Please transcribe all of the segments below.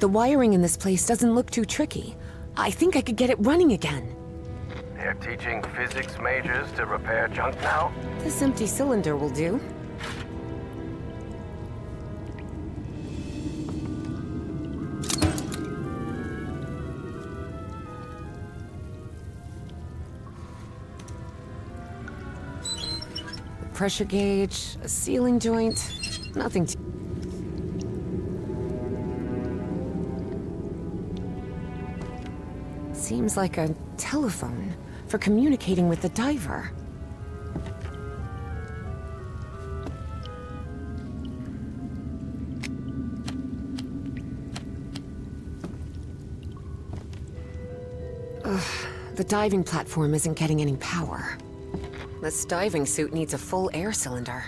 The wiring in this place doesn't look too tricky. I think I could get it running again. They're teaching physics majors to repair junk now? This empty cylinder will do. Pressure gauge, a sealing joint, nothing too... Seems like a telephone for communicating with the diver. Ugh, the diving platform isn't getting any power. This diving suit needs a full air cylinder.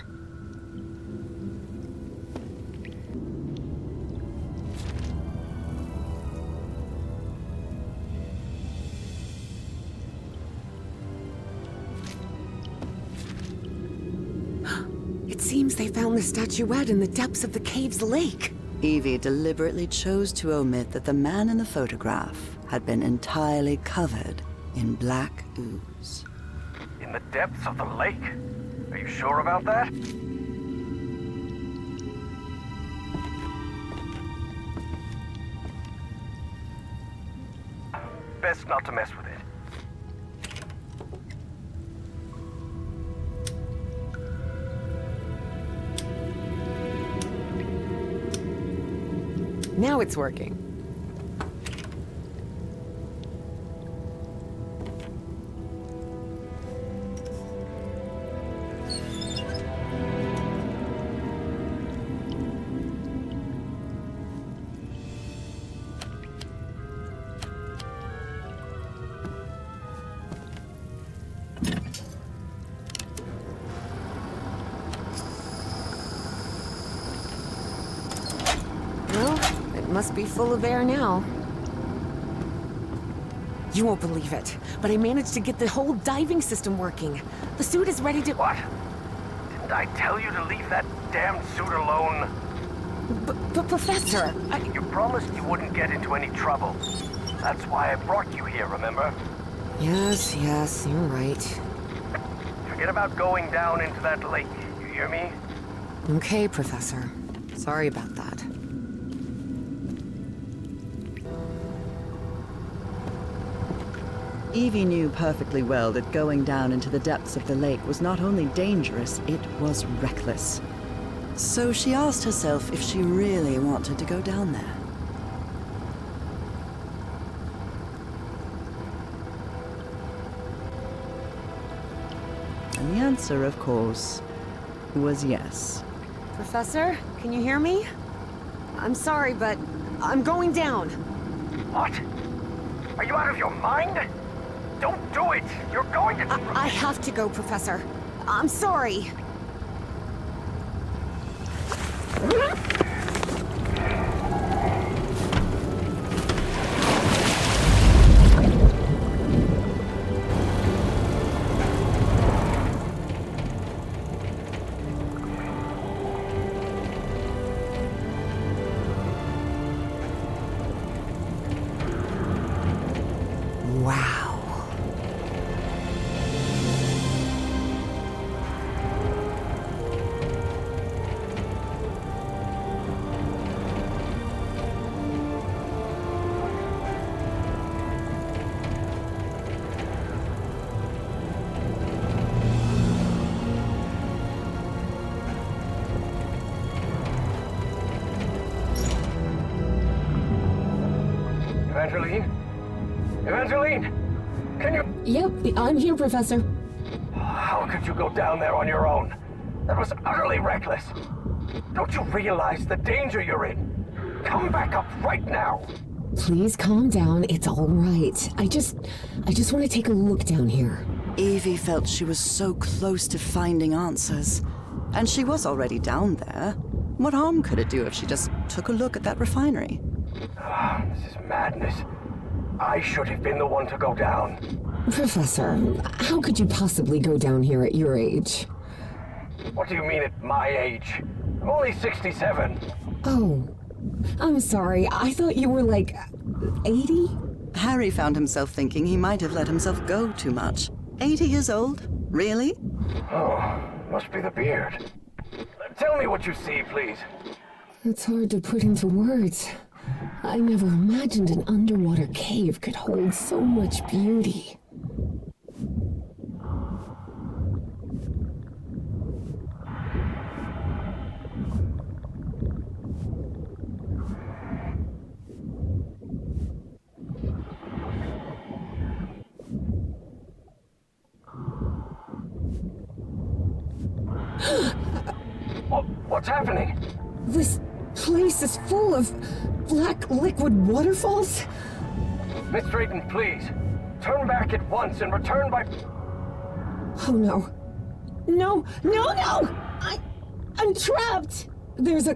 It seems they found the statuette in the depths of the cave's lake. Evie deliberately chose to omit that the man in the photograph had been entirely covered in black ooze. In the depths of the lake? Are you sure about that? Best not to mess with it. Now it's working. Must be full of air now. You won't believe it, but I managed to get the whole diving system working. The suit is ready to... What? Didn't I tell you to leave that damn suit alone? But Professor, You promised you wouldn't get into any trouble. That's why I brought you here, remember? Yes, you're right. Forget about going down into that lake, you hear me? Okay, Professor. Sorry about that. Evie knew perfectly well that going down into the depths of the lake was not only dangerous, it was reckless. So she asked herself if she really wanted to go down there. And the answer, of course, was yes. Professor, can you hear me? I'm sorry, but I'm going down. What? Are you out of your mind? Don't do it! You're going to... I have to go, Professor. I'm sorry. Wow. Evangeline? Evangeline! Can you... Yep, I'm here, Professor. How could you go down there on your own? That was utterly reckless. Don't you realize the danger you're in? Come back up right now! Please calm down. It's all right. I just want to take a look down here. Evie felt she was so close to finding answers. And she was already down there. What harm could it do if she just took a look at that refinery? This is madness. I should have been the one to go down. Professor, how could you possibly go down here at your age? What do you mean at my age? I'm only 67. Oh, I'm sorry. I thought you were like 80? Harry found himself thinking he might have let himself go too much. 80 years old? Really? Oh, must be the beard. Tell me what you see, please. It's hard to put into words. I never imagined an underwater cave could hold so much beauty. What's happening? This place is full of black liquid waterfalls? Miss Drayton, please. Turn back at once and return by... Oh no. No! I'm trapped! There's a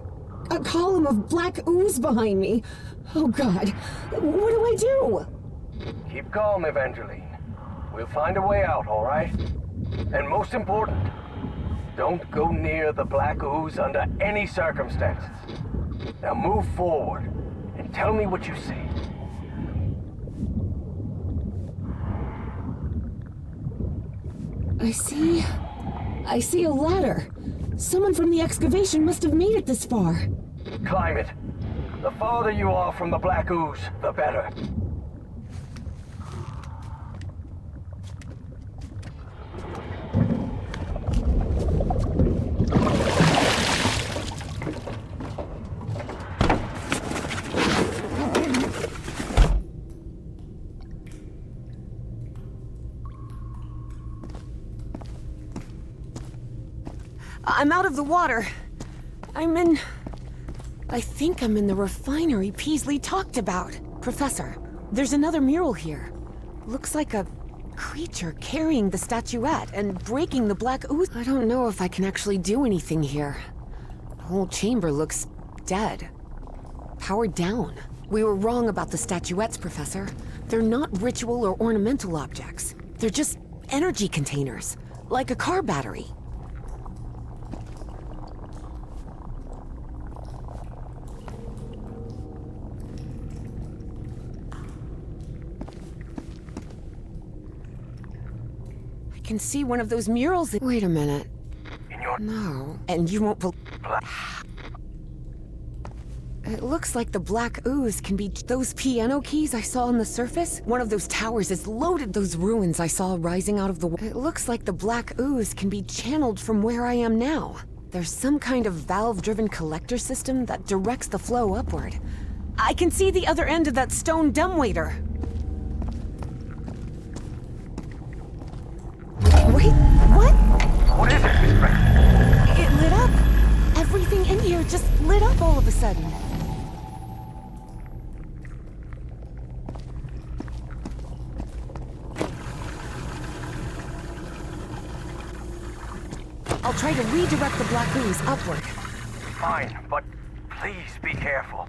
column of black ooze behind me. Oh god. What do I do? Keep calm, Evangeline. We'll find a way out, all right? And most important, don't go near the black ooze under any circumstances. Now move forward and tell me what you see. I see a ladder. Someone from the excavation must have made it this far. Climb it. The farther you are from the black ooze, the better. I'm out of the water. I think I'm in the refinery Peasley talked about. Professor, there's another mural here. Looks like a creature carrying the statuette and breaking the black ooze. I don't know if I can actually do anything here. The whole chamber looks dead. Powered down. We were wrong about the statuettes, Professor. They're not ritual or ornamental objects. They're just energy containers, like a car battery. I can see one of those murals. Wait a minute. In your... No, and you won't believe. It looks like the black ooze can be those piano keys I saw on the surface. One of those towers is loaded. Those ruins I saw rising out of the... It looks like the black ooze can be channeled from where I am now. There's some kind of valve-driven collector system that directs the flow upward. I can see the other end of that stone dumbwaiter. Wait, what? What is it, Miss Drayton? It lit up. Everything in here just lit up all of a sudden. I'll try to redirect the black ooze upward. Fine, but please be careful.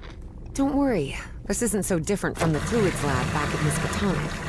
Don't worry. This isn't so different from the fluids lab back at Miskatonic.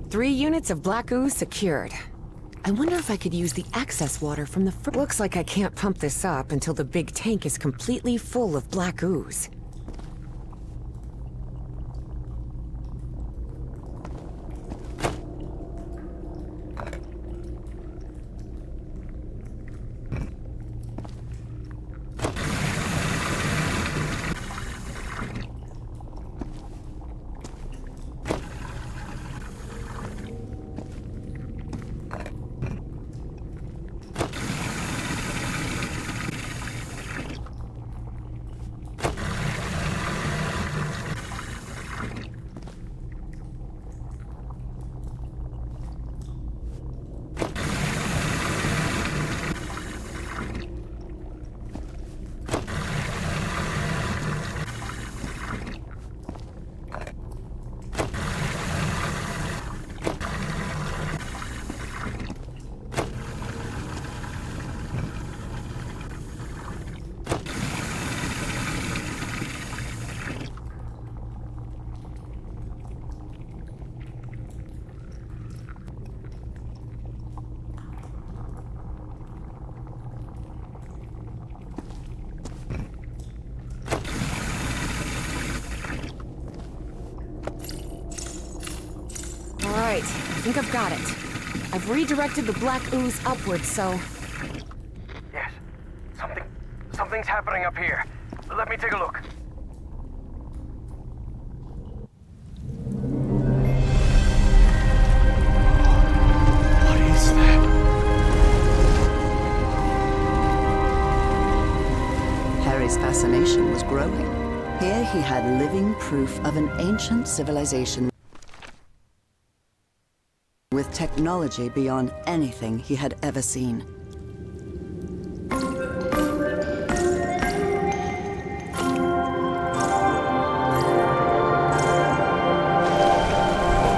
3 units of black ooze secured. I wonder if I could use the access water from the Looks like I can't pump this up until the big tank is completely full of black ooze. Alright, I think I've got it. I've redirected the black ooze upwards, so... Yes. Something's happening up here. Let me take a look. What is that? Harry's fascination was growing. Here he had living proof of an ancient civilization with technology beyond anything he had ever seen. All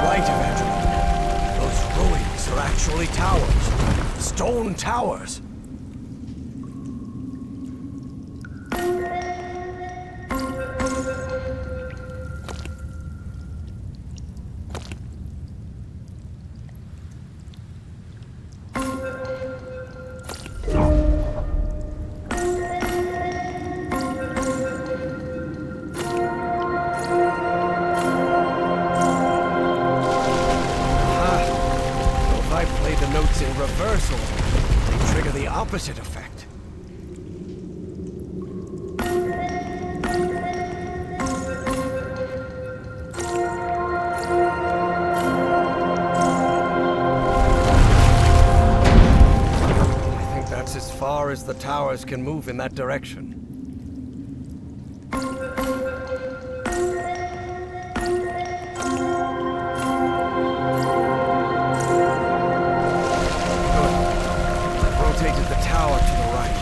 right, Evangeline. Those ruins are actually towers. Stone towers. In reversal, they trigger the opposite effect. I think that's as far as the towers can move in that direction. Rotated the tower to the right.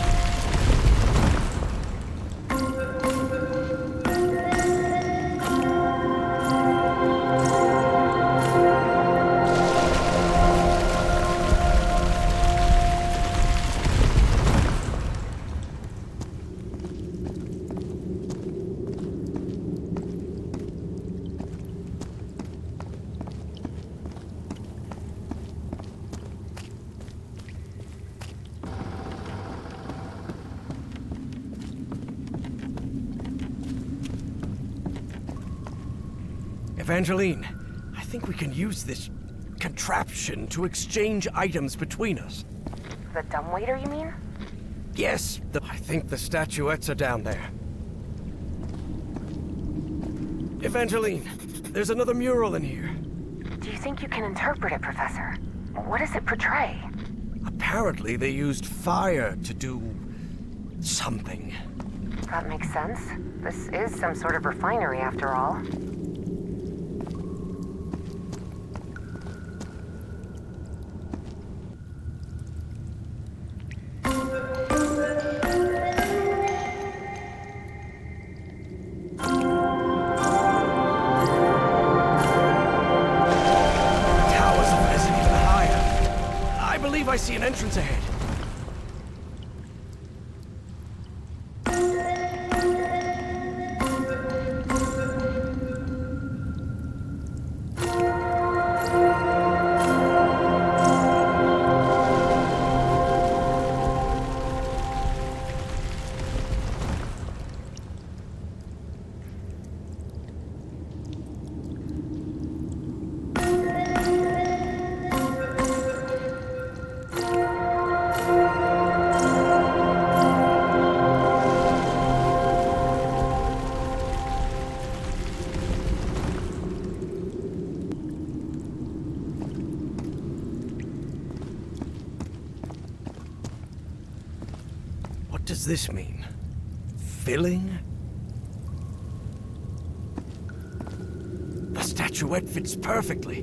Evangeline, I think we can use this contraption to exchange items between us. The dumbwaiter, you mean? Yes, I think the statuettes are down there. Evangeline, there's another mural in here. Do you think you can interpret it, Professor? What does it portray? Apparently they used fire to do something. That makes sense. This is some sort of refinery, after all. I see an entrance ahead. does this mean? Filling? The statuette fits perfectly.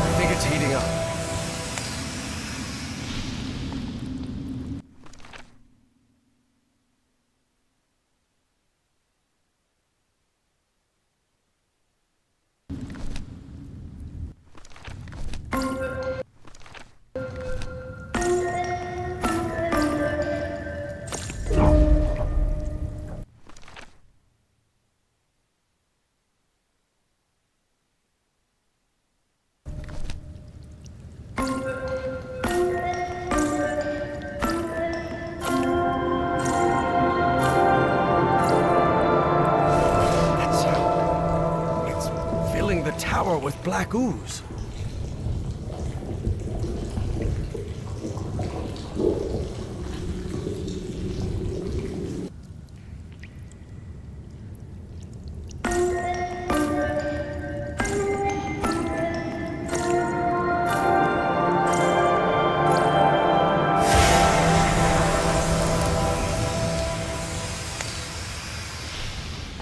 I think it's heating up. That sound. It's filling the tower with black ooze.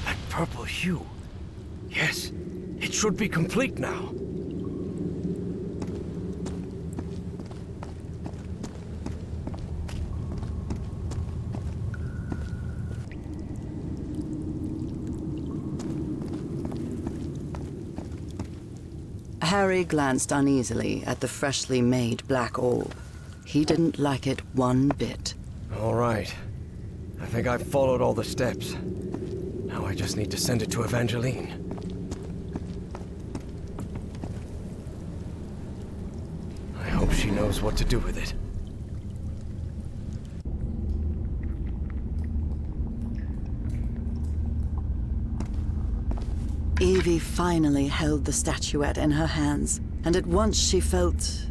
That purple hue. Yes, it should be complete now. Harry glanced uneasily at the freshly made black orb. He didn't like it one bit. All right. I think I've followed all the steps. Now I just need to send it to Evangeline. I hope she knows what to do with it. Evie finally held the statuette in her hands, and at once she felt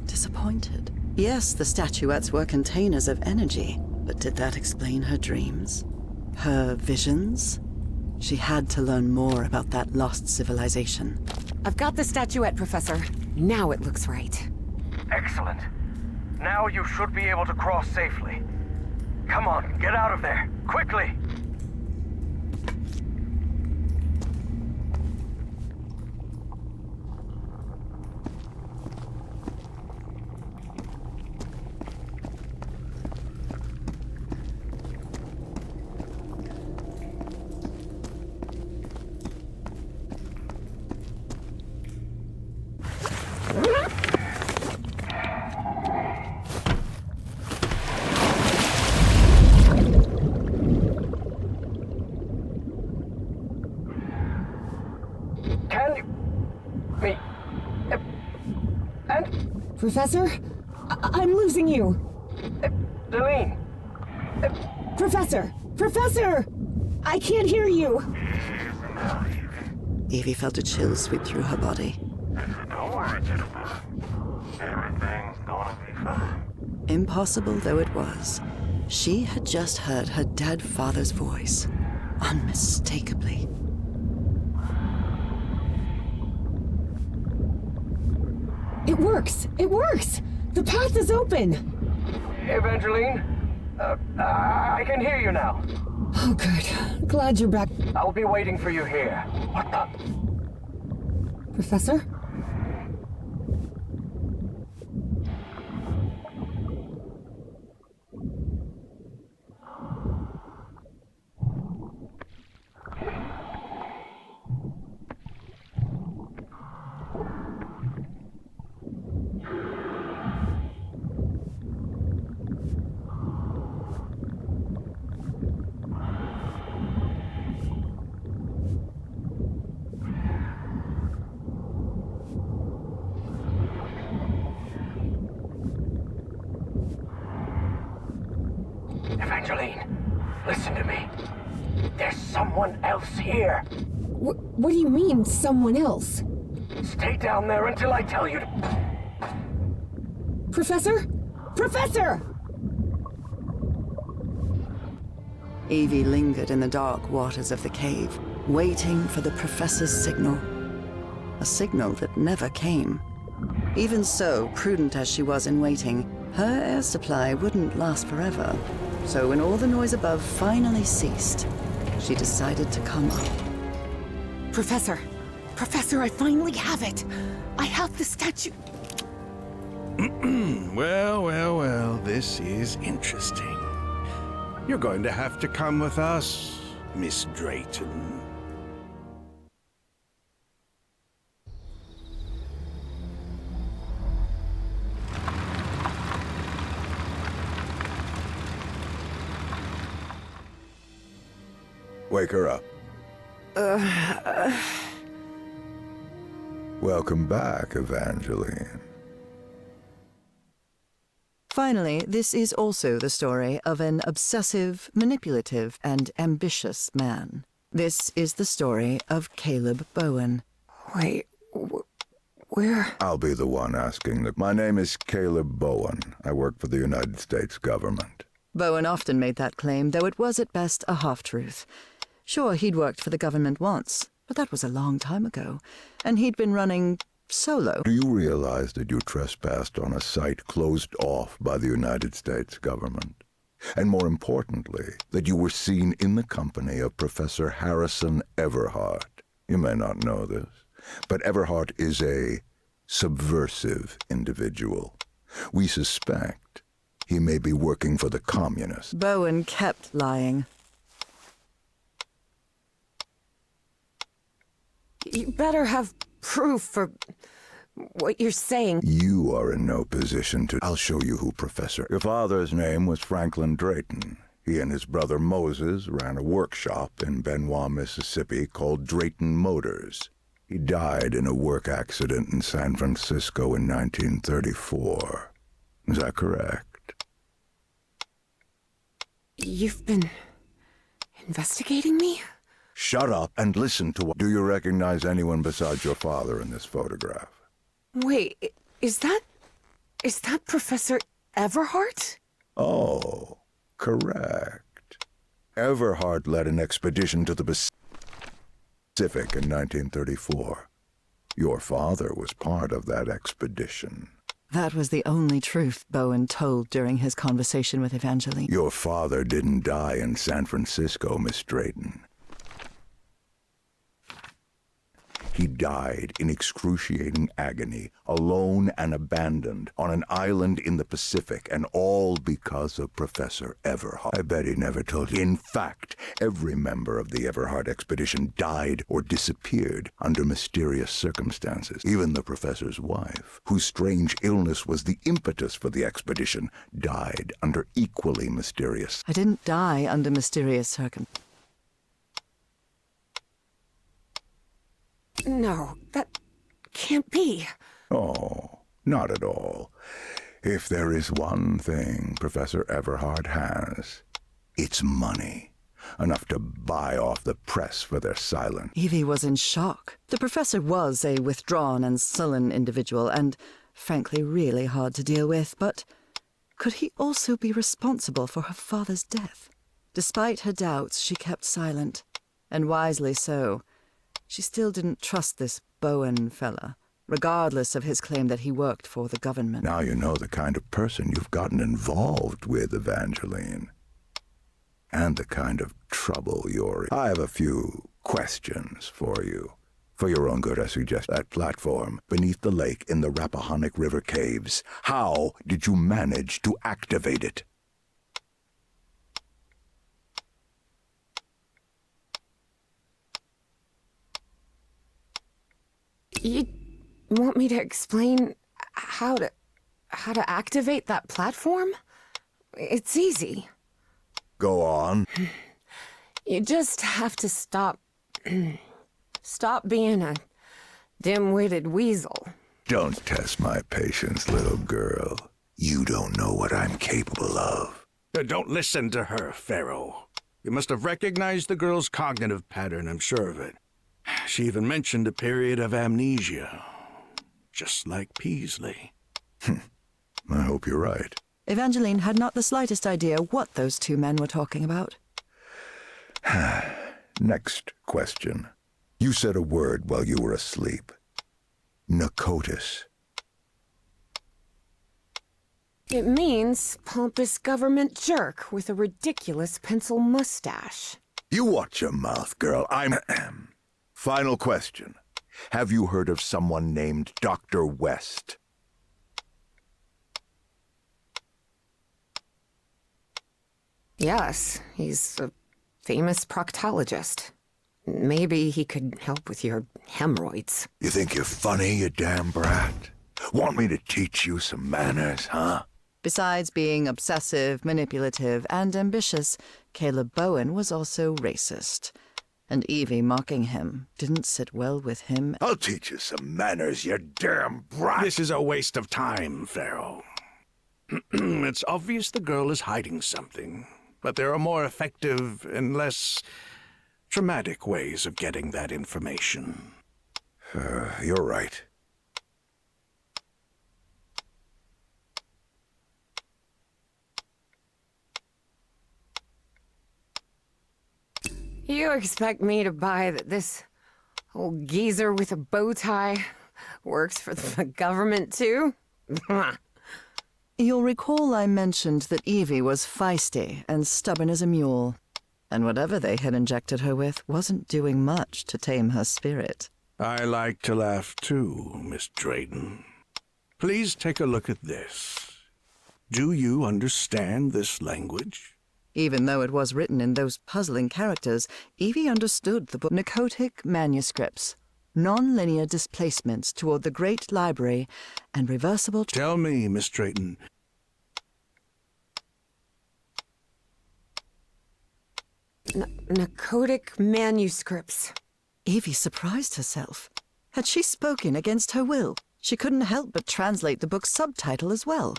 disappointed. Yes, the statuettes were containers of energy, but did that explain her dreams? Her visions? She had to learn more about that lost civilization. I've got the statuette, Professor. Now it looks right. Excellent. Now you should be able to cross safely. Come on, get out of there, quickly! Can you... me... and... Professor? I'm losing you. Delene! Professor! Professor! I can't hear you! Evie felt a chill sweep through her body. Don't worry, gentlemen. Everything's gonna be fine. Impossible though it was, she had just heard her dead father's voice, unmistakably. It works! It works! The path is open! Evangeline? I can hear you now. Oh, good. Glad you're back. I'll be waiting for you here. What the? Professor? Evangeline, listen to me. There's someone else here. What do you mean, someone else? Stay down there until I tell you to... Professor? Professor! Evie lingered in the dark waters of the cave, waiting for the professor's signal. A signal that never came. Even so, prudent as she was in waiting, her air supply wouldn't last forever. So when all the noise above finally ceased, she decided to come up. Professor! Professor, I finally have it! I have the statue... Well, this is interesting. You're going to have to come with us, Miss Drayton. Wake her up. Welcome back, Evangeline. Finally, this is also the story of an obsessive, manipulative, and ambitious man. This is the story of Caleb Bowen. Wait, where... I'll be the one asking. My name is Caleb Bowen. I work for the United States government. Bowen often made that claim, though it was at best a half-truth. Sure, he'd worked for the government once, but that was a long time ago, and he'd been running solo. Do you realize that you trespassed on a site closed off by the United States government? And more importantly, that you were seen in the company of Professor Harrison Everhart. You may not know this, but Everhart is a subversive individual. We suspect he may be working for the communists. Bowen kept lying. You better have proof for what you're saying. You are in no position to... I'll show you who Professor... Your father's name was Franklin Drayton. He and his brother Moses ran a workshop in Benoit, Mississippi called Drayton Motors. He died in a work accident in San Francisco in 1934. Is that correct? You've been investigating me? Shut up and listen to what... Do you recognize anyone besides your father in this photograph? Wait, is that Professor Everhart? Oh, correct. Everhart led an expedition to the Pacific in 1934. Your father was part of that expedition. That was the only truth Bowen told during his conversation with Evangeline. Your father didn't die in San Francisco, Miss Drayton. He died in excruciating agony, alone and abandoned, on an island in the Pacific, and all because of Professor Everhart. I bet he never told you. In fact, every member of the Everhart expedition died or disappeared under mysterious circumstances. Even the professor's wife, whose strange illness was the impetus for the expedition, died under equally mysterious... I didn't die under mysterious circumstances. No, that can't be. Oh, not at all. If there is one thing Professor Everhart has, it's money. Enough to buy off the press for their silence. Evie was in shock. The professor was a withdrawn and sullen individual, and frankly really hard to deal with, but could he also be responsible for her father's death? Despite her doubts, she kept silent, and wisely so. She still didn't trust this Bowen fella. regardless of his claim that he worked for the government. Now you know the kind of person you've gotten involved with, Evangeline. And the kind of trouble you're in. I have a few questions for you. For your own good, I suggest that platform beneath the lake in the Rappahannock River caves. How did you manage to activate it? You want me to explain how to activate that platform? It's easy. Go on. You just have to stop being a dim-witted weasel. Don't test my patience, little girl. You don't know what I'm capable of. Don't listen to her, Pharaoh. You must have recognized the girl's cognitive pattern, I'm sure of it. She even mentioned a period of amnesia. Just like Peasley. I hope you're right. Evangeline had not the slightest idea what those two men were talking about. Next question. You said a word while you were asleep. Nakotis. It means pompous government jerk with a ridiculous pencil mustache. You watch your mouth, girl. Final question. Have you heard of someone named Dr. West? Yes, he's a famous proctologist. Maybe he could help with your hemorrhoids. You think you're funny, you damn brat? Want me to teach you some manners, huh? Besides being obsessive, manipulative, and ambitious, Caleb Bowen was also racist. And Evie mocking him didn't sit well with him. I'll teach you some manners, you damn brat! This is a waste of time, Pharaoh. It's obvious the girl is hiding something, but there are more effective and less traumatic ways of getting that information. You're right. You expect me to buy that this old geezer with a bow tie works for the government too? You'll recall I mentioned that Evie was feisty and stubborn as a mule, and whatever they had injected her with wasn't doing much to tame her spirit. I like to laugh too, Miss Drayton. Please take a look at this. Do you understand this language? Even though it was written in those puzzling characters, Evie understood the book. Narcotic manuscripts, non-linear displacements toward the Great Library, and reversible... Tell me, Miss Drayton. Narcotic manuscripts. Evie surprised herself. Had she spoken against her will? She couldn't help but translate the book's subtitle as well.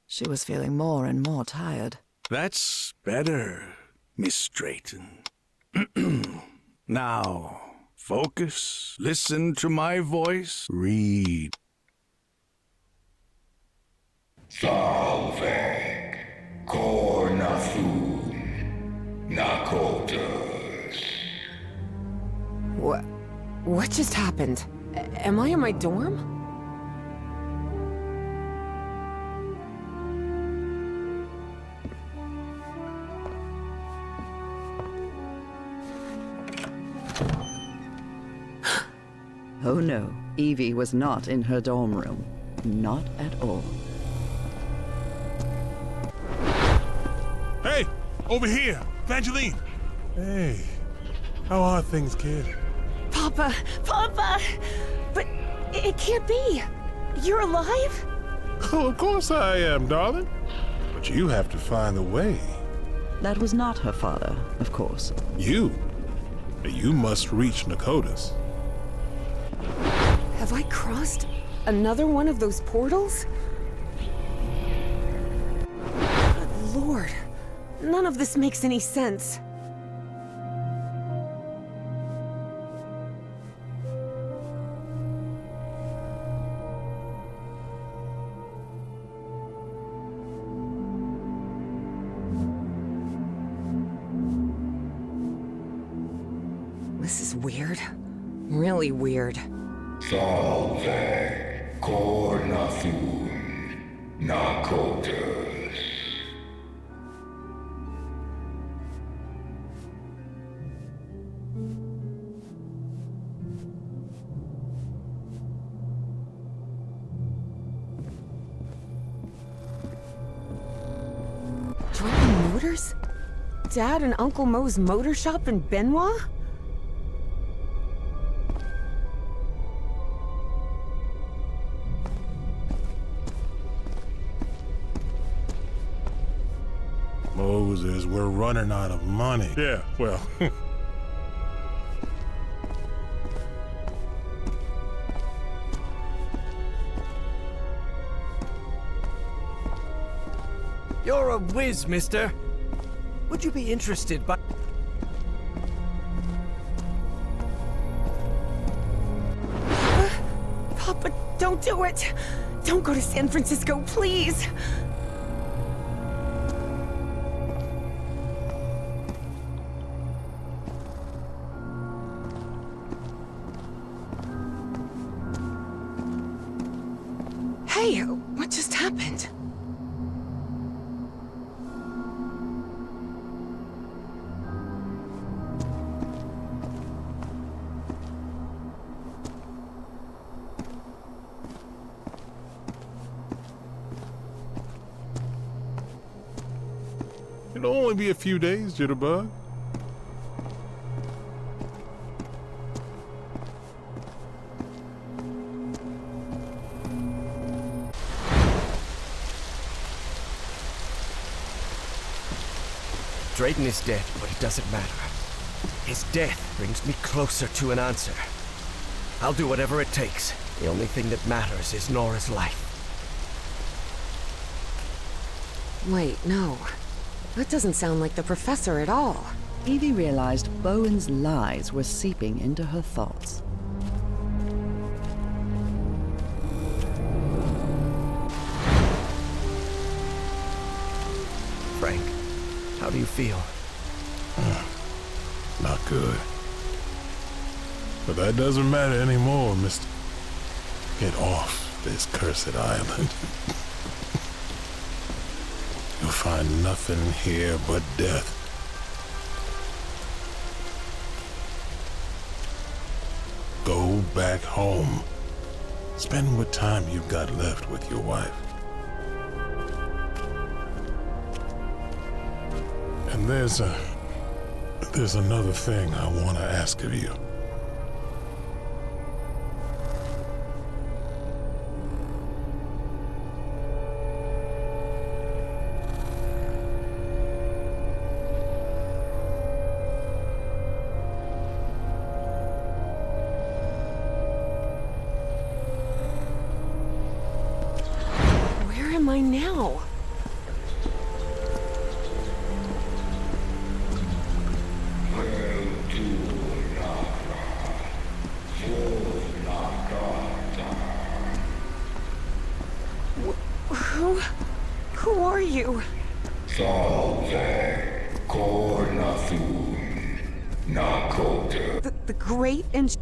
She was feeling more and more tired. That's better, Miss Drayton. Now, focus, listen to my voice, read. Salvek, Kornathun, Nakotas. What just happened? Am I in my dorm? Oh no, Evie was not in her dorm room. Not at all. Hey, over here, Evangeline. Hey, how are things, kid? Papa! Papa! But it can't be! You're alive? Oh, of course I am, darling. But you have to find the way. That was not her father, of course. You must reach Nakotas. Have I crossed another one of those portals? Good Lord, none of this makes any sense. This is weird. Really weird. Salve cornathun nakotus. Drayton Motors? Dad and Uncle Mo's motor shop in Benoit? Moses, we're running out of money. Yeah, well. You're a whiz, mister. Would you be interested by... Papa, don't do it! Don't go to San Francisco, please! Hey, what just happened? It'll only be a few days, Jitterbug. Drayton is dead, but it doesn't matter. His death brings me closer to an answer. I'll do whatever it takes. The only thing that matters is Nora's life. Wait, no. That doesn't sound like the professor at all. Evie realized Bowen's lies were seeping into her thoughts. Frank, how do you feel? Not good. But that doesn't matter anymore, mister. Get off this cursed island. You'll find nothing here but death. Go back home. Spend what time you've got left with your wife. And there's another thing I want to ask of you. Where am I now? Who are you? Salve cornathun nakotus. The great and...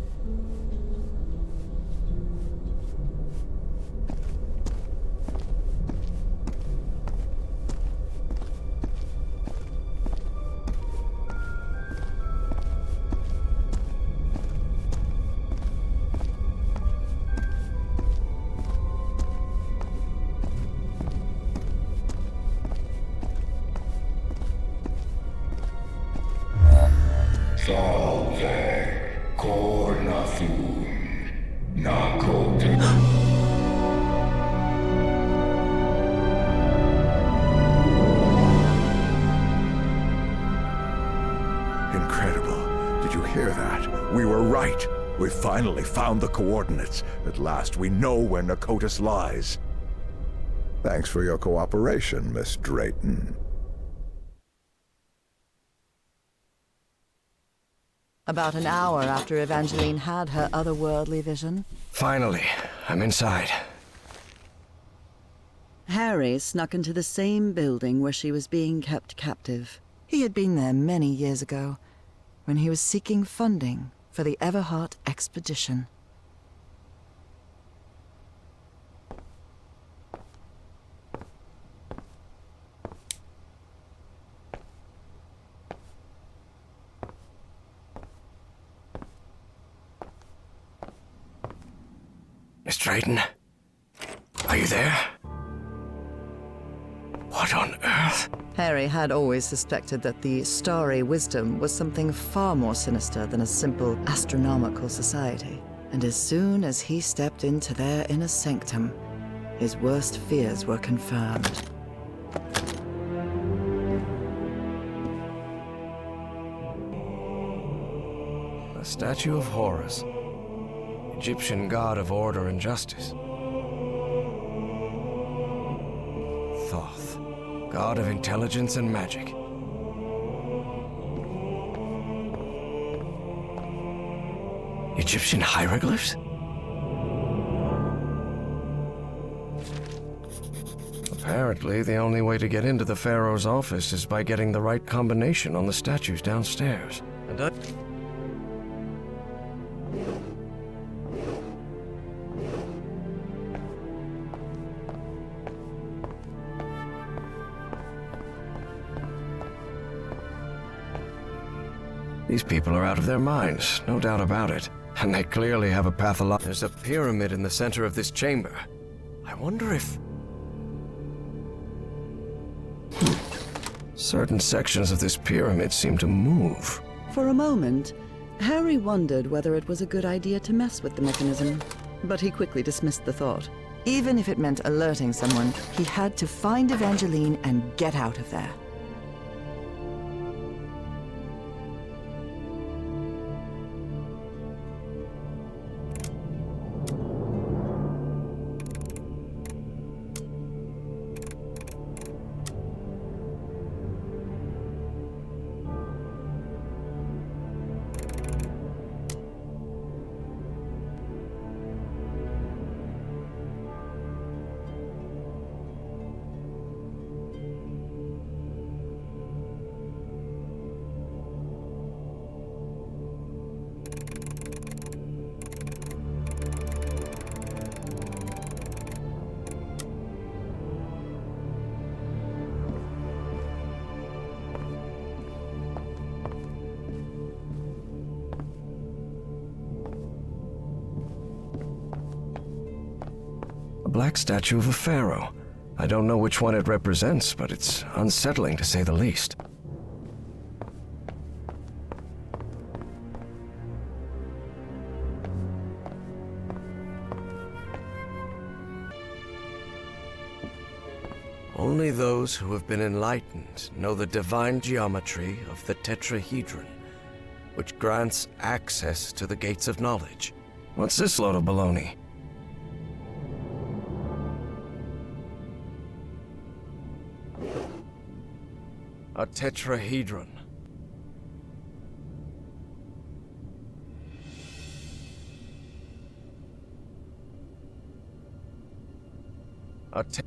Salve cornathun nakotus. Incredible. Did you hear that? We were right. We finally found the coordinates. At last we know where Nakotis lies. Thanks for your cooperation, Miss Drayton. About an hour after Evangeline had her otherworldly vision, Finally, I'm inside. Harry snuck into the same building where she was being kept captive. He had been there many years ago, when he was seeking funding for the Everhart expedition. Miss Drayton? Are you there? What on earth? Harry had always suspected that the starry wisdom was something far more sinister than a simple astronomical society. And as soon as he stepped into their inner sanctum, his worst fears were confirmed. A statue of Horus, Egyptian god of order and justice. Thoth, god of intelligence and magic. Egyptian hieroglyphs? Apparently, the only way to get into the Pharaoh's office is by getting the right combination on the statues downstairs. These people are out of their minds, no doubt about it. And they clearly have a pathological... There's a pyramid in the center of this chamber. I wonder if... Certain sections of this pyramid seem to move. For a moment, Harry wondered whether it was a good idea to mess with the mechanism, but he quickly dismissed the thought. Even if it meant alerting someone, he had to find Evangeline and get out of there. A black statue of a pharaoh. I don't know which one it represents, but it's unsettling to say the least. Only those who have been enlightened know the divine geometry of the tetrahedron, which grants access to the gates of knowledge. What's this load of baloney? A tetrahedron. A te-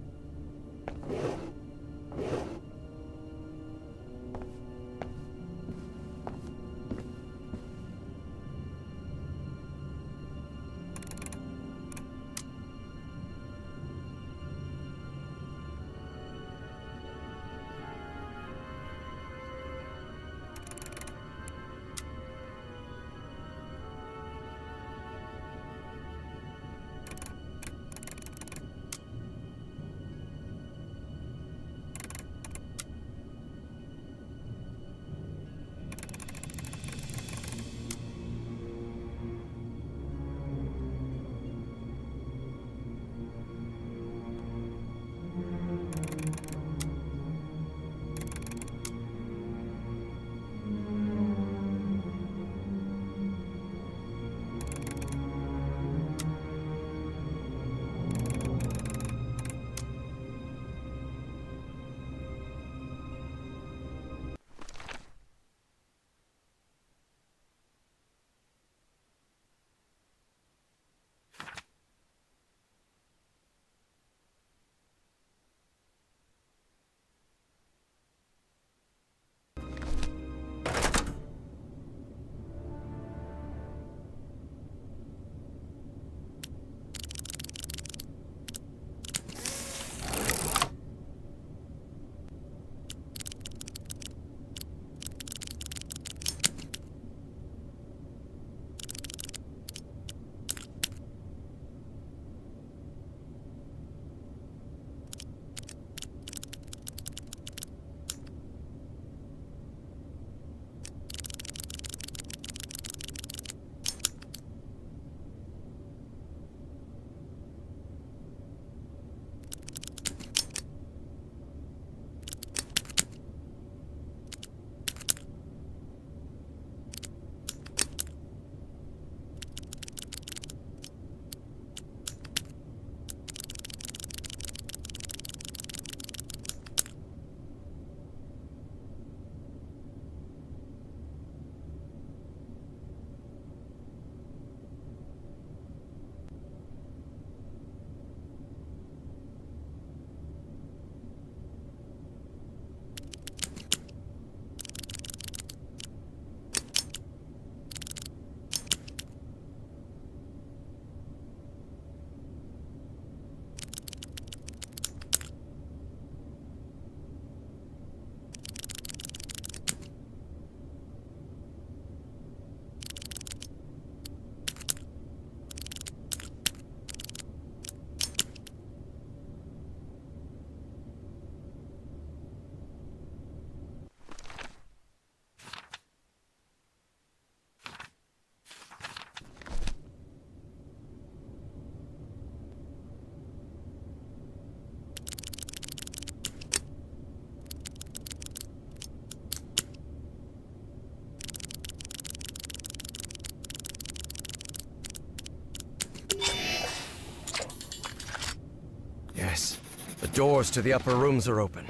The doors to the upper rooms are open.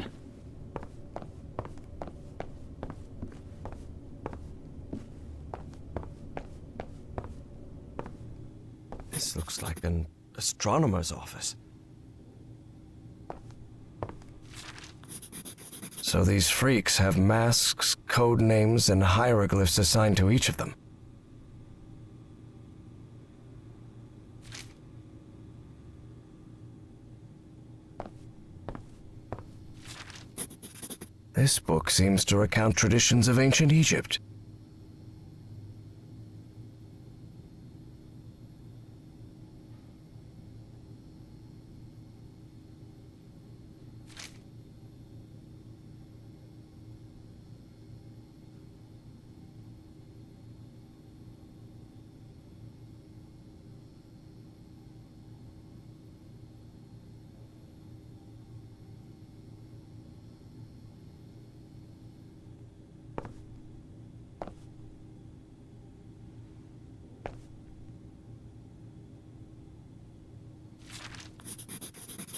This looks like an astronomer's office. So these freaks have masks, code names, and hieroglyphs assigned to each of them. This book seems to recount traditions of ancient Egypt.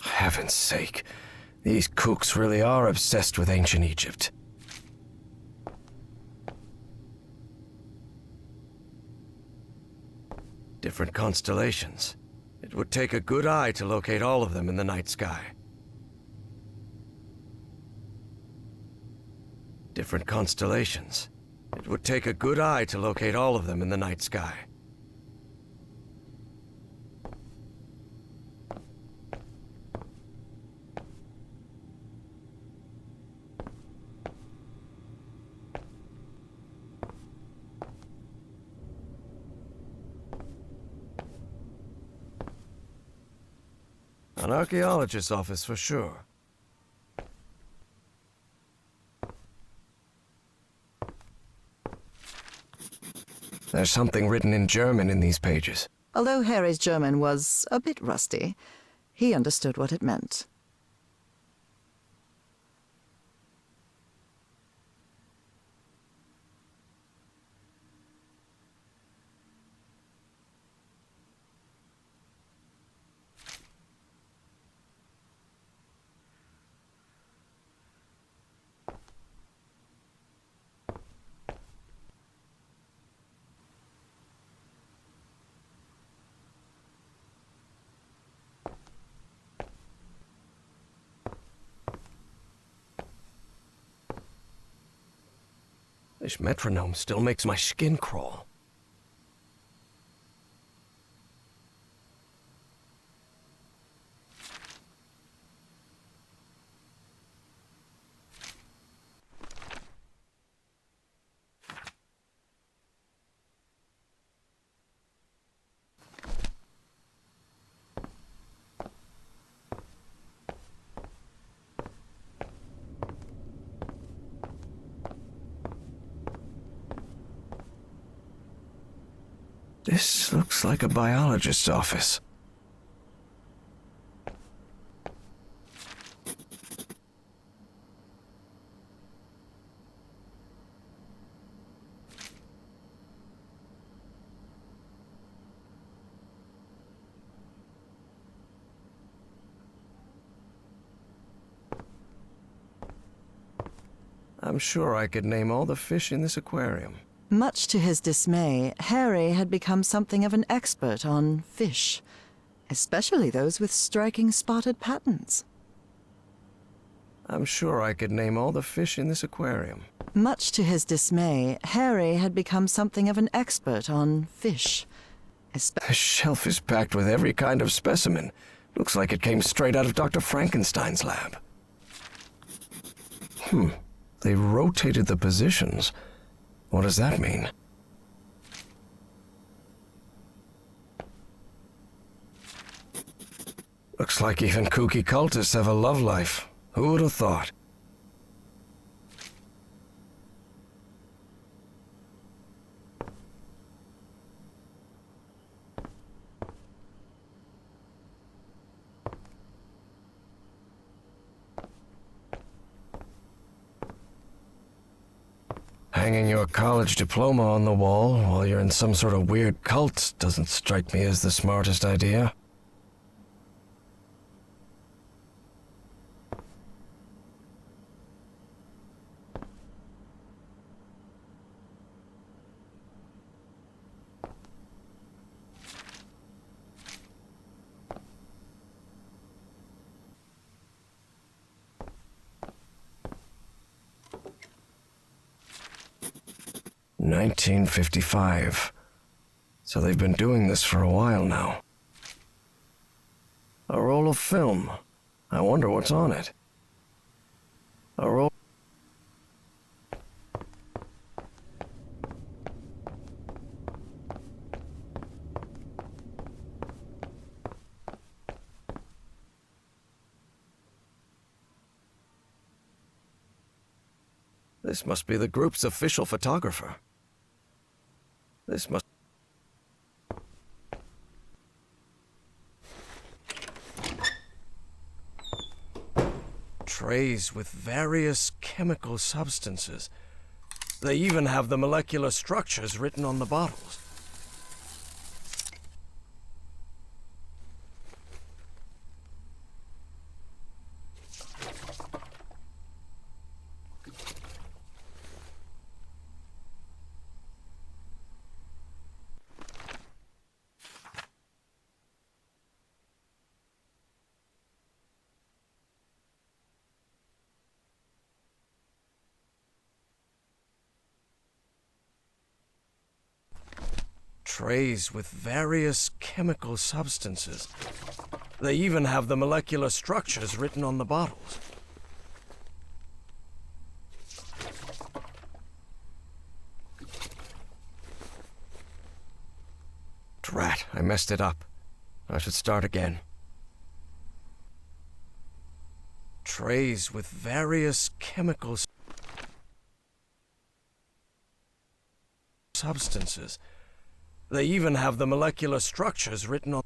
Heaven's sake, these kooks really are obsessed with ancient Egypt. Different constellations. It would take a good eye to locate all of them in the night sky. Different constellations. It would take a good eye to locate all of them in the night sky. An archaeologist's office for sure. There's something written in German in these pages. Although Harry's German was a bit rusty, he understood what it meant. This metronome still makes my skin crawl. This looks like a biologist's office. I'm sure I could name all the fish in this aquarium. Much to his dismay, Harry had become something of an expert on fish, especially those with striking spotted patterns. I'm sure I could name all the fish in this aquarium. Much to his dismay, Harry had become something of an expert on fish. The shelf is packed with every kind of specimen. Looks like it came straight out of Dr. Frankenstein's lab. They rotated the positions. What does that mean? Looks like even kooky cultists have a love life. Who would have thought? Hanging your college diploma on the wall while you're in some sort of weird cult doesn't strike me as the smartest idea. 1955. So they've been doing this for a while now. A roll of film. I wonder what's on it. A roll... This must be the group's official photographer. This must... Trays with various chemical substances. They even have the molecular structures written on the bottles. Trays with various chemical substances. They even have the molecular structures written on the bottles. Drat, I messed it up. I should start again. Trays with various chemical substances. They even have the molecular structures written on...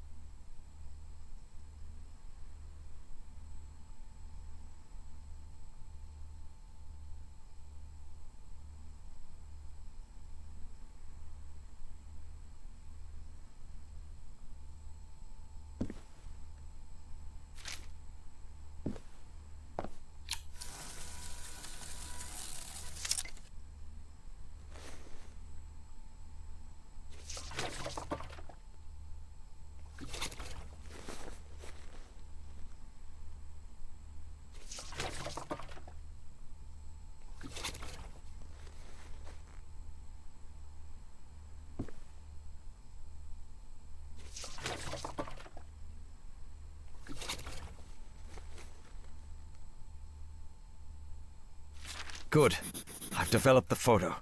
Good. I've developed the photo.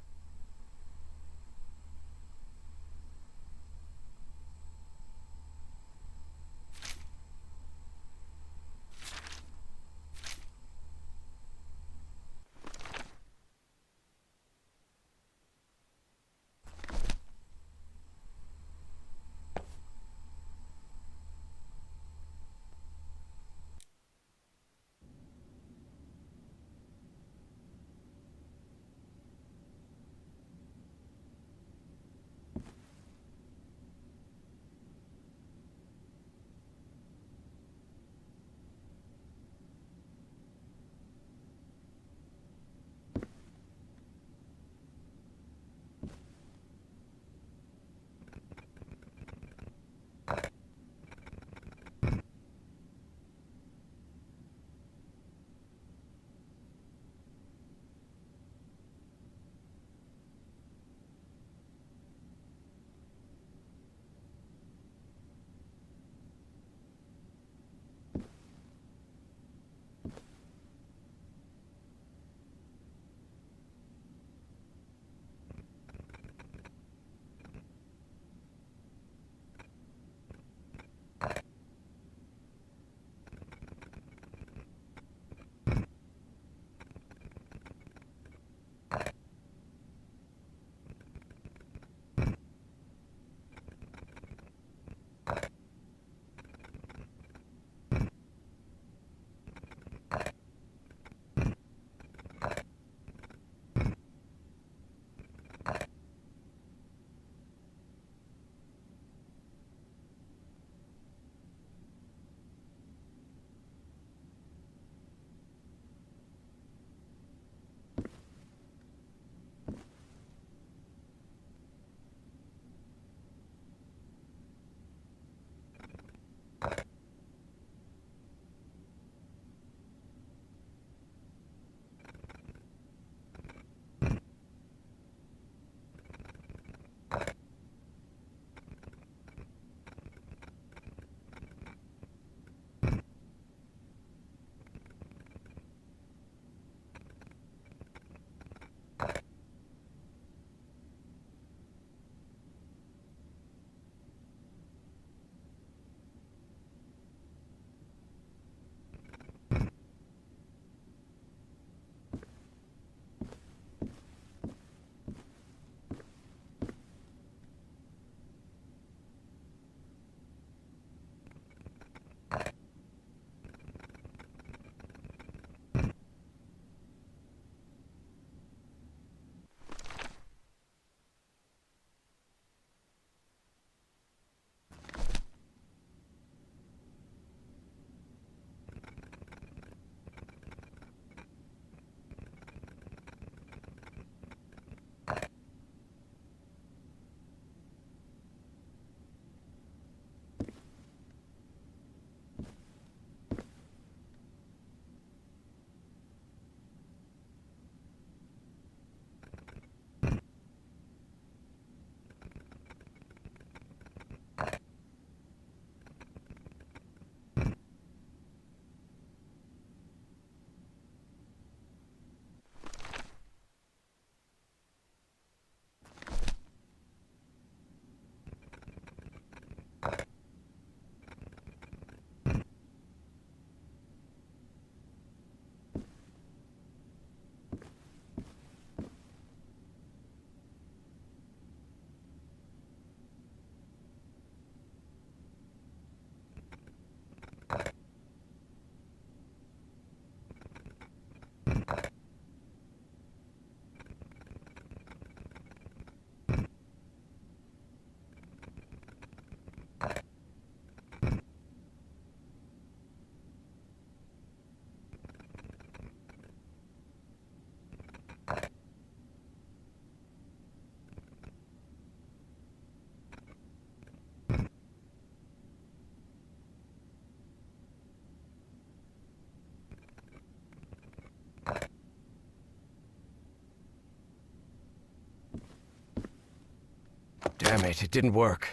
Damn it, it didn't work.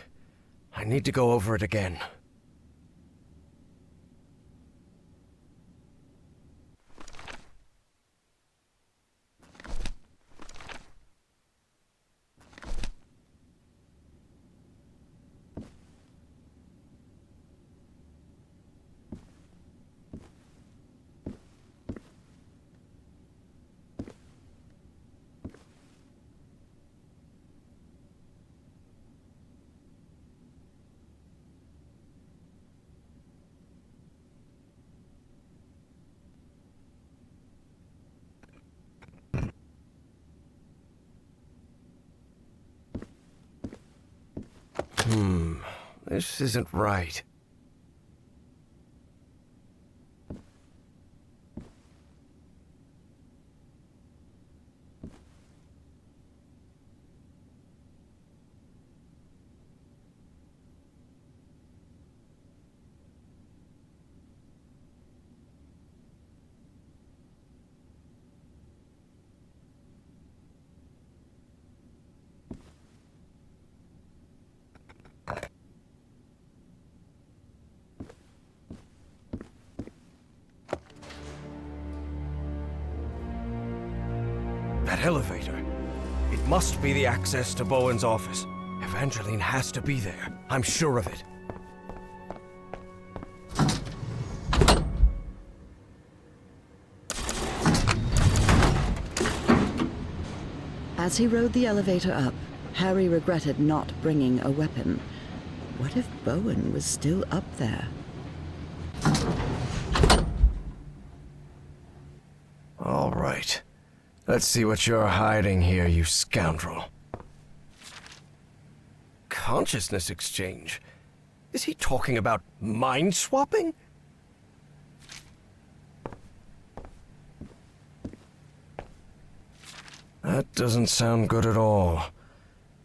I need to go over it again. This isn't right. That elevator. It must be the access to Bowen's office. Evangeline has to be there. I'm sure of it. As he rode the elevator up, Harry regretted not bringing a weapon. What if Bowen was still up there? All right. Let's see what you're hiding here, you scoundrel. Consciousness exchange? Is he talking about mind swapping? That doesn't sound good at all.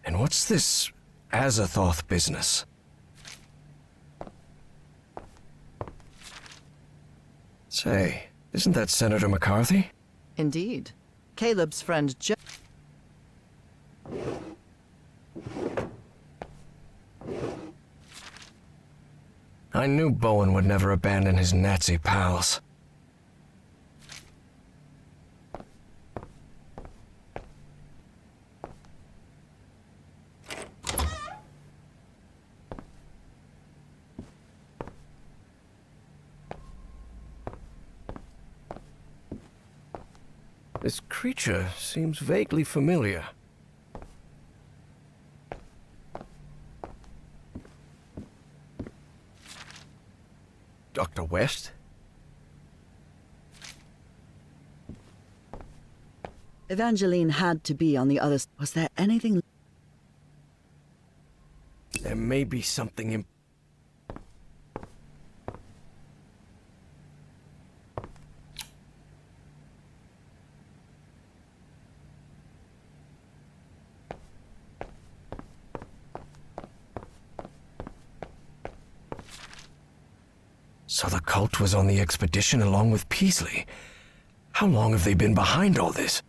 And what's this Azathoth business? Say, isn't that Senator McCarthy? Indeed. Caleb's friend Jo... I knew Bowen would never abandon his Nazi pals. This creature seems vaguely familiar. Dr. West? Evangeline had to be on the other... Was there anything... There may be something in... So the cult was on the expedition along with Peasley. How long have they been behind all this?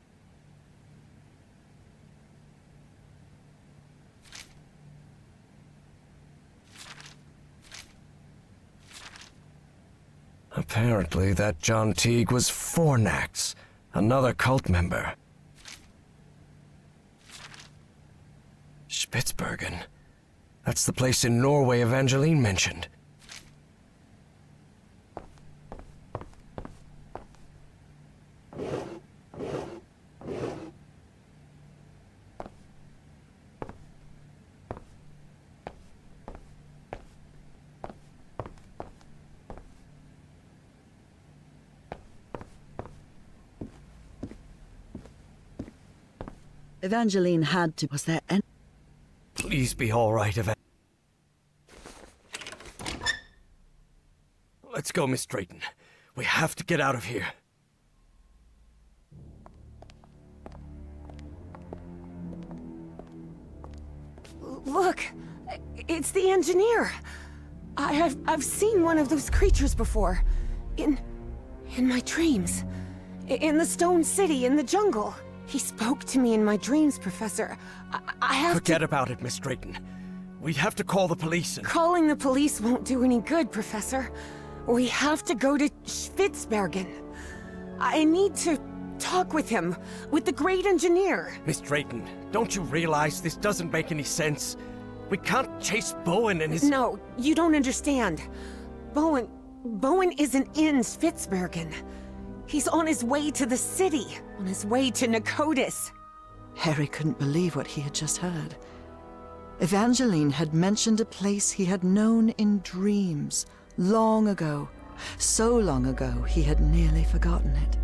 Apparently, that John Teague was Fornax, another cult member. Spitsbergen. That's the place in Norway Evangeline mentioned. Evangeline had to... Was there any... Please be all right, Let's go, Miss Drayton. We have to get out of here. Look, it's the engineer. I've seen one of those creatures before. In my dreams. In the Stone City, in the jungle. He spoke to me in my dreams, Professor. I have Forget about it, Miss Drayton. We have to call the police and... Calling the police won't do any good, Professor. We have to go to Spitzbergen. I need to talk with him, with the great engineer. Miss Drayton, don't you realize this doesn't make any sense? We can't chase Bowen and his... No, you don't understand. Bowen isn't in Spitzbergen. He's on his way to the city, on his way to Nakotis. Harry couldn't believe what he had just heard. Evangeline had mentioned a place he had known in dreams, long ago. So long ago, he had nearly forgotten it.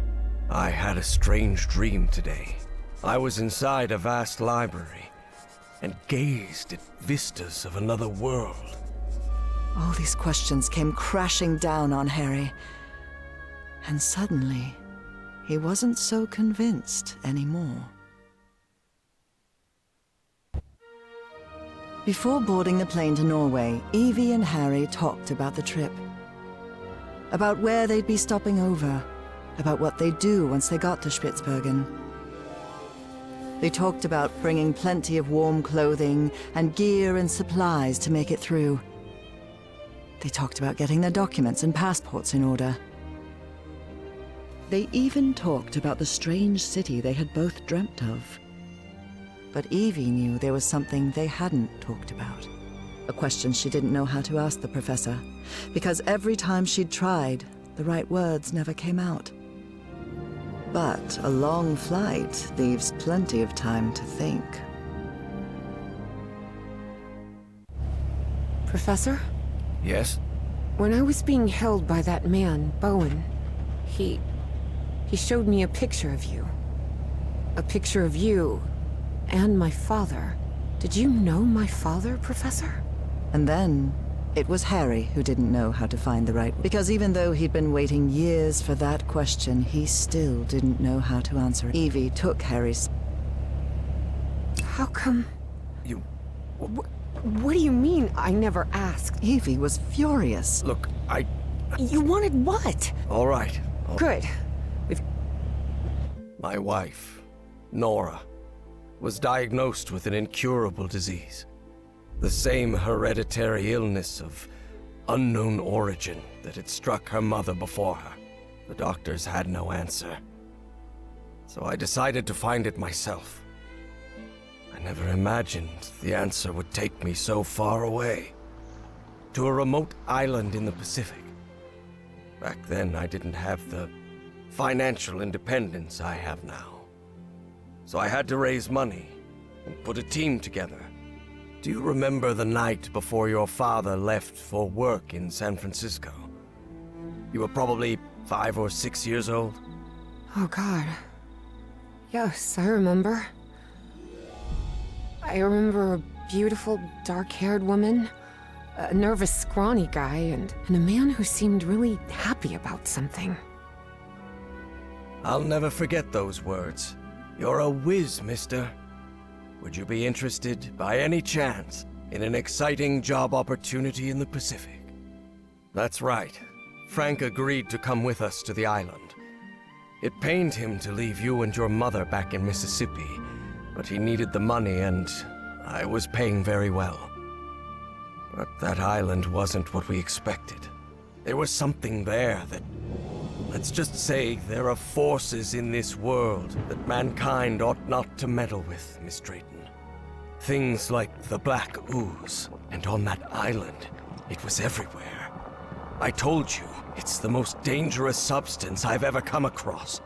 I had a strange dream today. I was inside a vast library and gazed at vistas of another world. All these questions came crashing down on Harry. And suddenly, he wasn't so convinced anymore. Before boarding the plane to Norway, Evie and Harry talked about the trip. About where they'd be stopping over. About what they'd do once they got to Spitzbergen. They talked about bringing plenty of warm clothing and gear and supplies to make it through. They talked about getting their documents and passports in order. They even talked about the strange city they had both dreamt of. But Evie knew there was something they hadn't talked about. A question she didn't know how to ask the professor, because every time she'd tried, the right words never came out. But a long flight leaves plenty of time to think. Professor? Yes? When I was being held by that man, Bowen, he showed me a picture of you. A picture of you and my father. Did you know my father, Professor? And then, it was Harry who didn't know how to find the right... Because even though he'd been waiting years for that question, he still didn't know how to answer it. Evie took Harry's... How come... You... What do you mean, I never asked? Evie was furious. Look, You wanted what? All right. Good. My wife, Nora, was diagnosed with an incurable disease. The same hereditary illness of unknown origin that had struck her mother before her. The doctors had no answer. So I decided to find it myself. I never imagined the answer would take me so far away. To a remote island in the Pacific. Back then, I didn't have the financial independence I have now. So I had to raise money and put a team together. Do you remember the night before your father left for work in San Francisco? You were probably 5 or 6 years old? Oh, God. Yes, I remember. I remember a beautiful, dark-haired woman, a nervous, scrawny guy, and a man who seemed really happy about something. I'll never forget those words. You're a whiz, mister. Would you be interested, by any chance, in an exciting job opportunity in the Pacific? That's right. Frank agreed to come with us to the island. It pained him to leave you and your mother back in Mississippi, but he needed the money and I was paying very well. But that island wasn't what we expected. There was something there that... Let's just say there are forces in this world that mankind ought not to meddle with, Miss Drayton. Things like the Black Ooze, and on that island, it was everywhere. I told you, it's the most dangerous substance I've ever come across.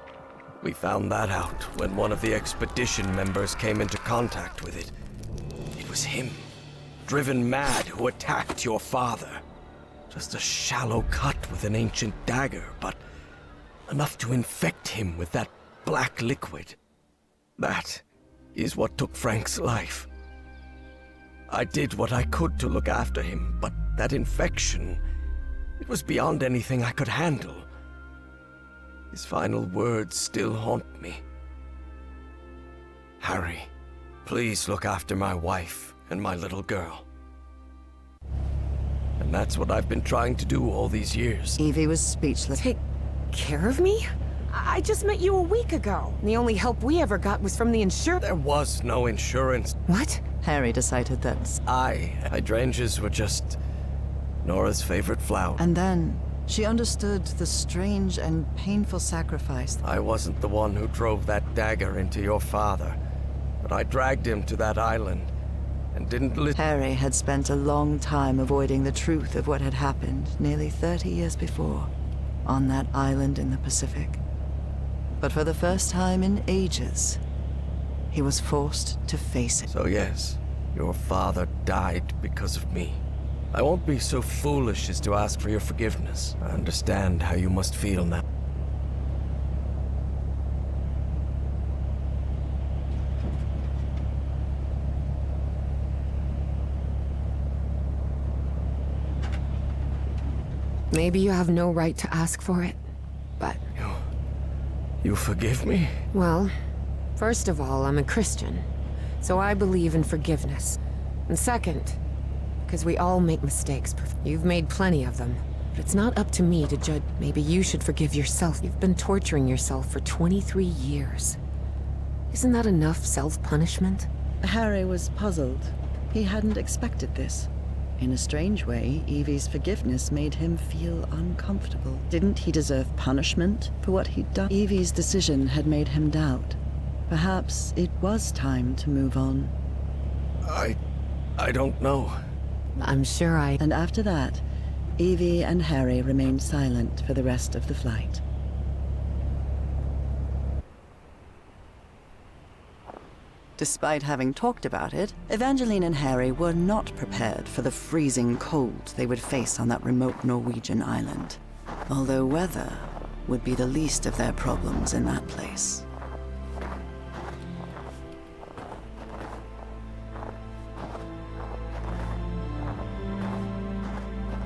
We found that out when one of the expedition members came into contact with it. It was him, driven mad, who attacked your father. Just a shallow cut with an ancient dagger, but enough to infect him with that black liquid. That is what took Frank's life. I did what I could to look after him, but that infection, it was beyond anything I could handle. His final words still haunt me. Harry, please look after my wife and my little girl. And that's what I've been trying to do all these years. Evie was speechless. Take care of me? I just met you a week ago. The only help we ever got was from the insurance. There was no insurance. What? Harry decided that. Hydrangeas were just Nora's favorite flower. And then she understood the strange and painful sacrifice. I wasn't the one who drove that dagger into your father, but I dragged him to that island and didn't listen. Harry had spent a long time avoiding the truth of what had happened nearly 30 years before on that island in the Pacific. But for the first time in ages, he was forced to face it. So yes, your father died because of me. I won't be so foolish as to ask for your forgiveness. I understand how you must feel now. Maybe you have no right to ask for it, but... You forgive me? Well, first of all, I'm a Christian, so I believe in forgiveness. And second, because we all make mistakes. You've made plenty of them, but it's not up to me to judge. Maybe you should forgive yourself. You've been torturing yourself for 23 years. Isn't that enough self-punishment? Harry was puzzled. He hadn't expected this. In a strange way, Evie's forgiveness made him feel uncomfortable. Didn't he deserve punishment for what he'd done? Evie's decision had made him doubt. Perhaps it was time to move on. I don't know. I'm sure I... And after that, Evie and Harry remained silent for the rest of the flight. Despite having talked about it, Evangeline and Harry were not prepared for the freezing cold they would face on that remote Norwegian island. Although weather would be the least of their problems in that place.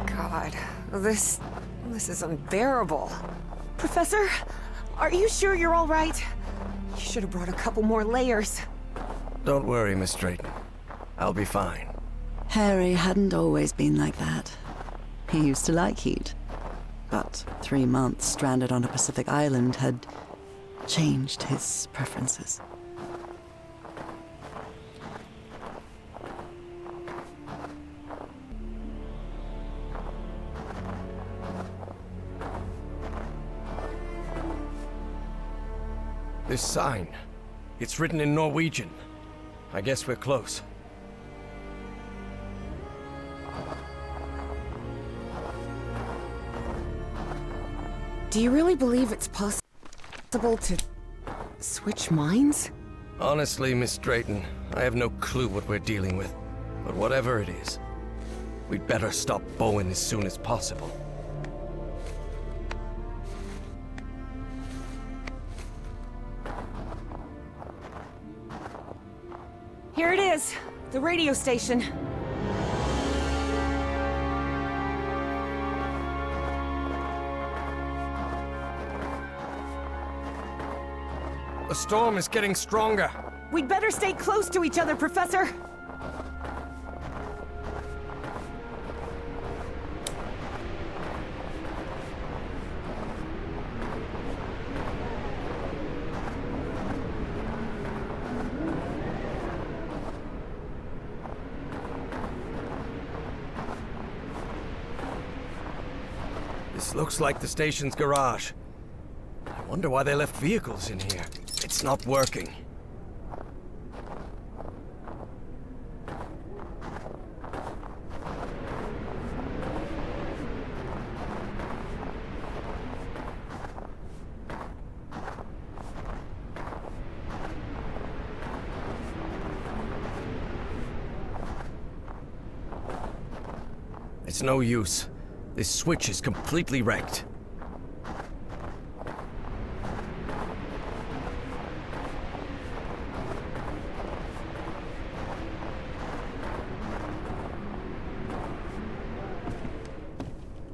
God, this is unbearable. Professor, are you sure you're all right? You should have brought a couple more layers. Don't worry, Miss Drayton. I'll be fine. Harry hadn't always been like that. He used to like heat. But 3 months stranded on a Pacific island had changed his preferences. This sign, it's written in Norwegian. I guess we're close. Do you really believe it's possible to switch minds? Honestly, Miss Drayton, I have no clue what we're dealing with. But whatever it is, we'd better stop Bowen as soon as possible. Here it is, the radio station. The storm is getting stronger. We'd better stay close to each other, Professor. This looks like the station's garage. I wonder why they left vehicles in here. It's not working. It's no use. This switch is completely wrecked.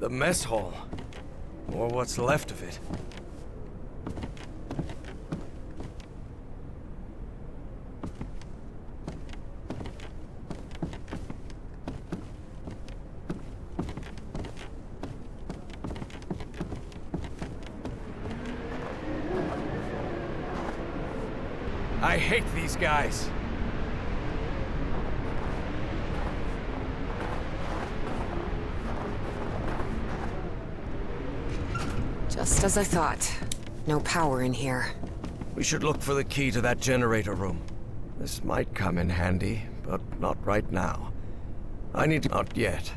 The mess hall, or what's left of it. I hate these guys. Just as I thought. No power in here. We should look for the key to that generator room. This might come in handy, but not right now. I need to... Not yet.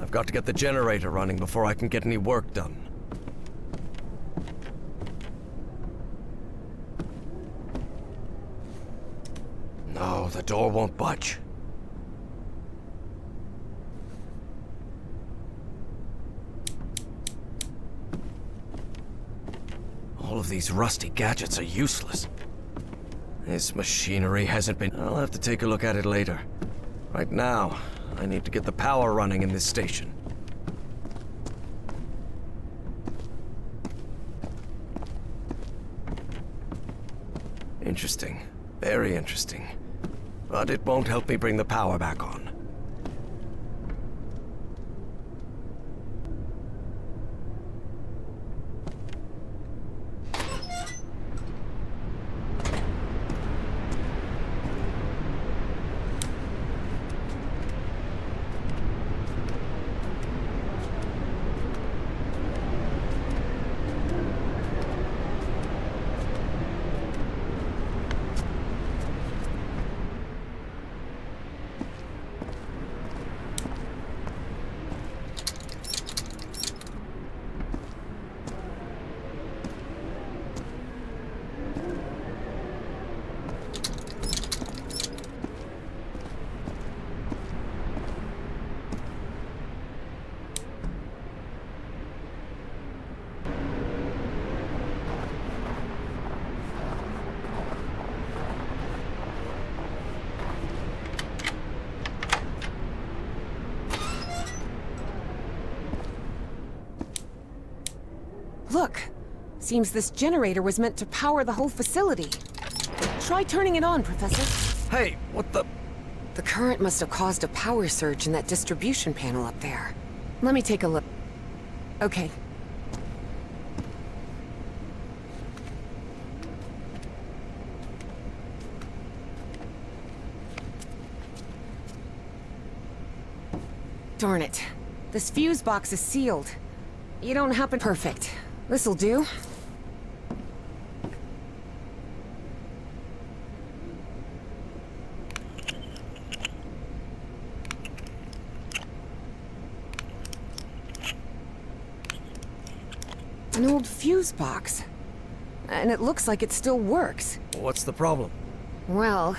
I've got to get the generator running before I can get any work done. No, the door won't budge. All of these rusty gadgets are useless. This machinery hasn't been... I'll have to take a look at it later. Right now, I need to get the power running in this station. Interesting. Very interesting. But it won't help me bring the power back on. Look! Seems this generator was meant to power the whole facility. Try turning it on, Professor. Hey, what the... The current must have caused a power surge in that distribution panel up there. Let me take a look. Okay. Darn it. This fuse box is sealed. You don't happen... Perfect. This'll do. An old fuse box. And it looks like it still works. What's the problem? Well,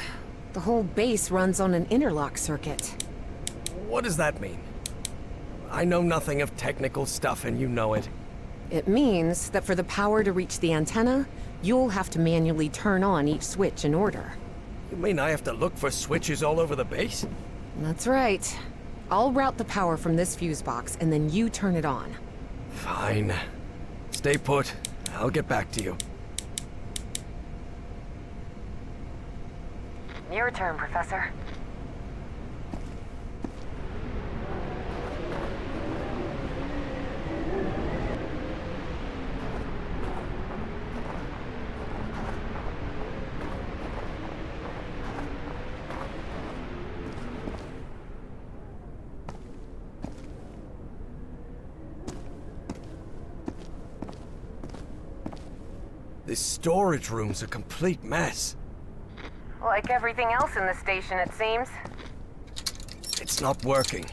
the whole base runs on an interlock circuit. What does that mean? I know nothing of technical stuff, and you know it. It means that for the power to reach the antenna, you'll have to manually turn on each switch in order. You mean I have to look for switches all over the base? That's right. I'll route the power from this fuse box, and then you turn it on. Fine. Stay put. I'll get back to you. Your turn, Professor. This storage room's a complete mess. Like everything else in the station, it seems. It's not working.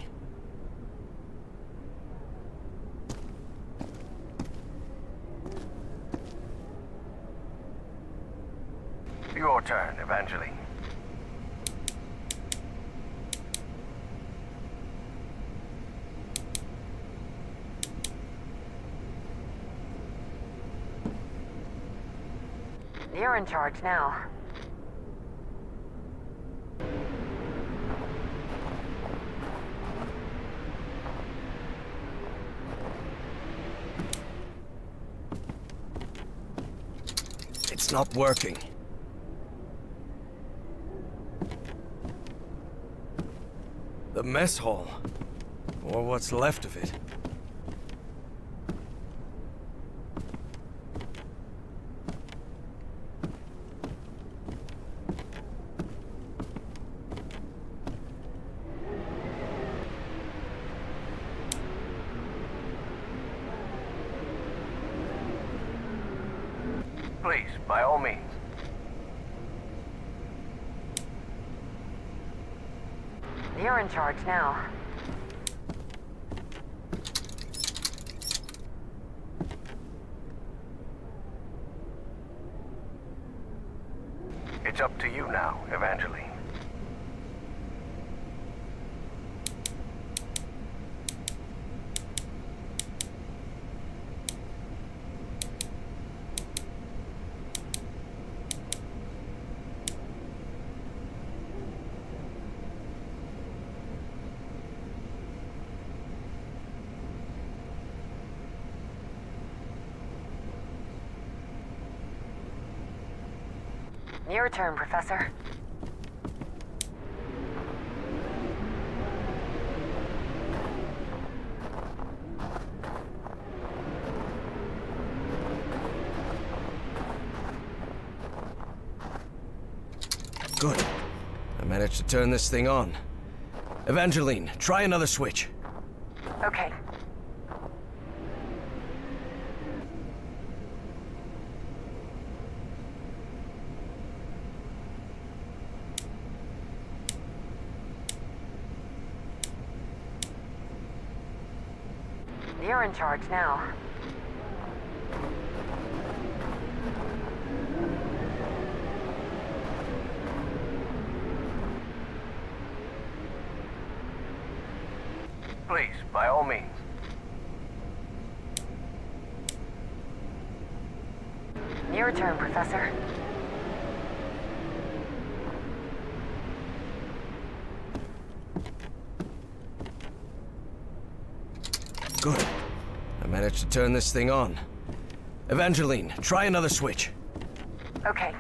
Your turn, Evangeline. You're in charge now. It's not working. The mess hall, or what's left of it. Please, by all means. You're in charge now. It's up to you now, Evangeline. Your turn, Professor. Good. I managed to turn this thing on. Evangeline, try another switch. Okay. You're in charge now. Please, by all means. Your turn, Professor. Good. I managed to turn this thing on. Evangeline, try another switch. Okay.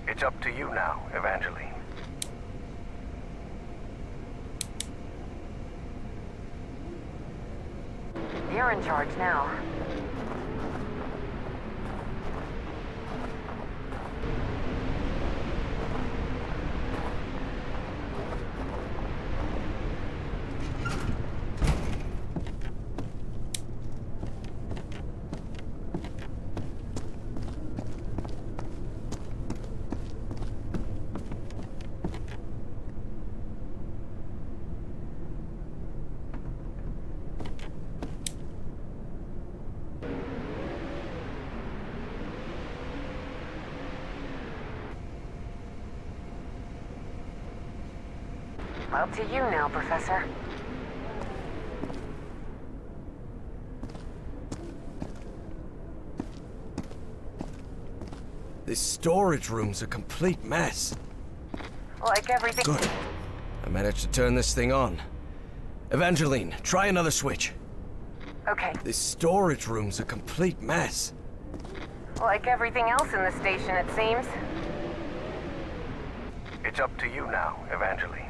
It's up to you now, Evangeline. You're in charge now. Up to you now, Professor. This storage room's a complete mess. Like everything. Good. I managed to turn this thing on. Evangeline, try another switch. Okay. This storage room's a complete mess. Like everything else in the station, it seems. It's up to you now, Evangeline.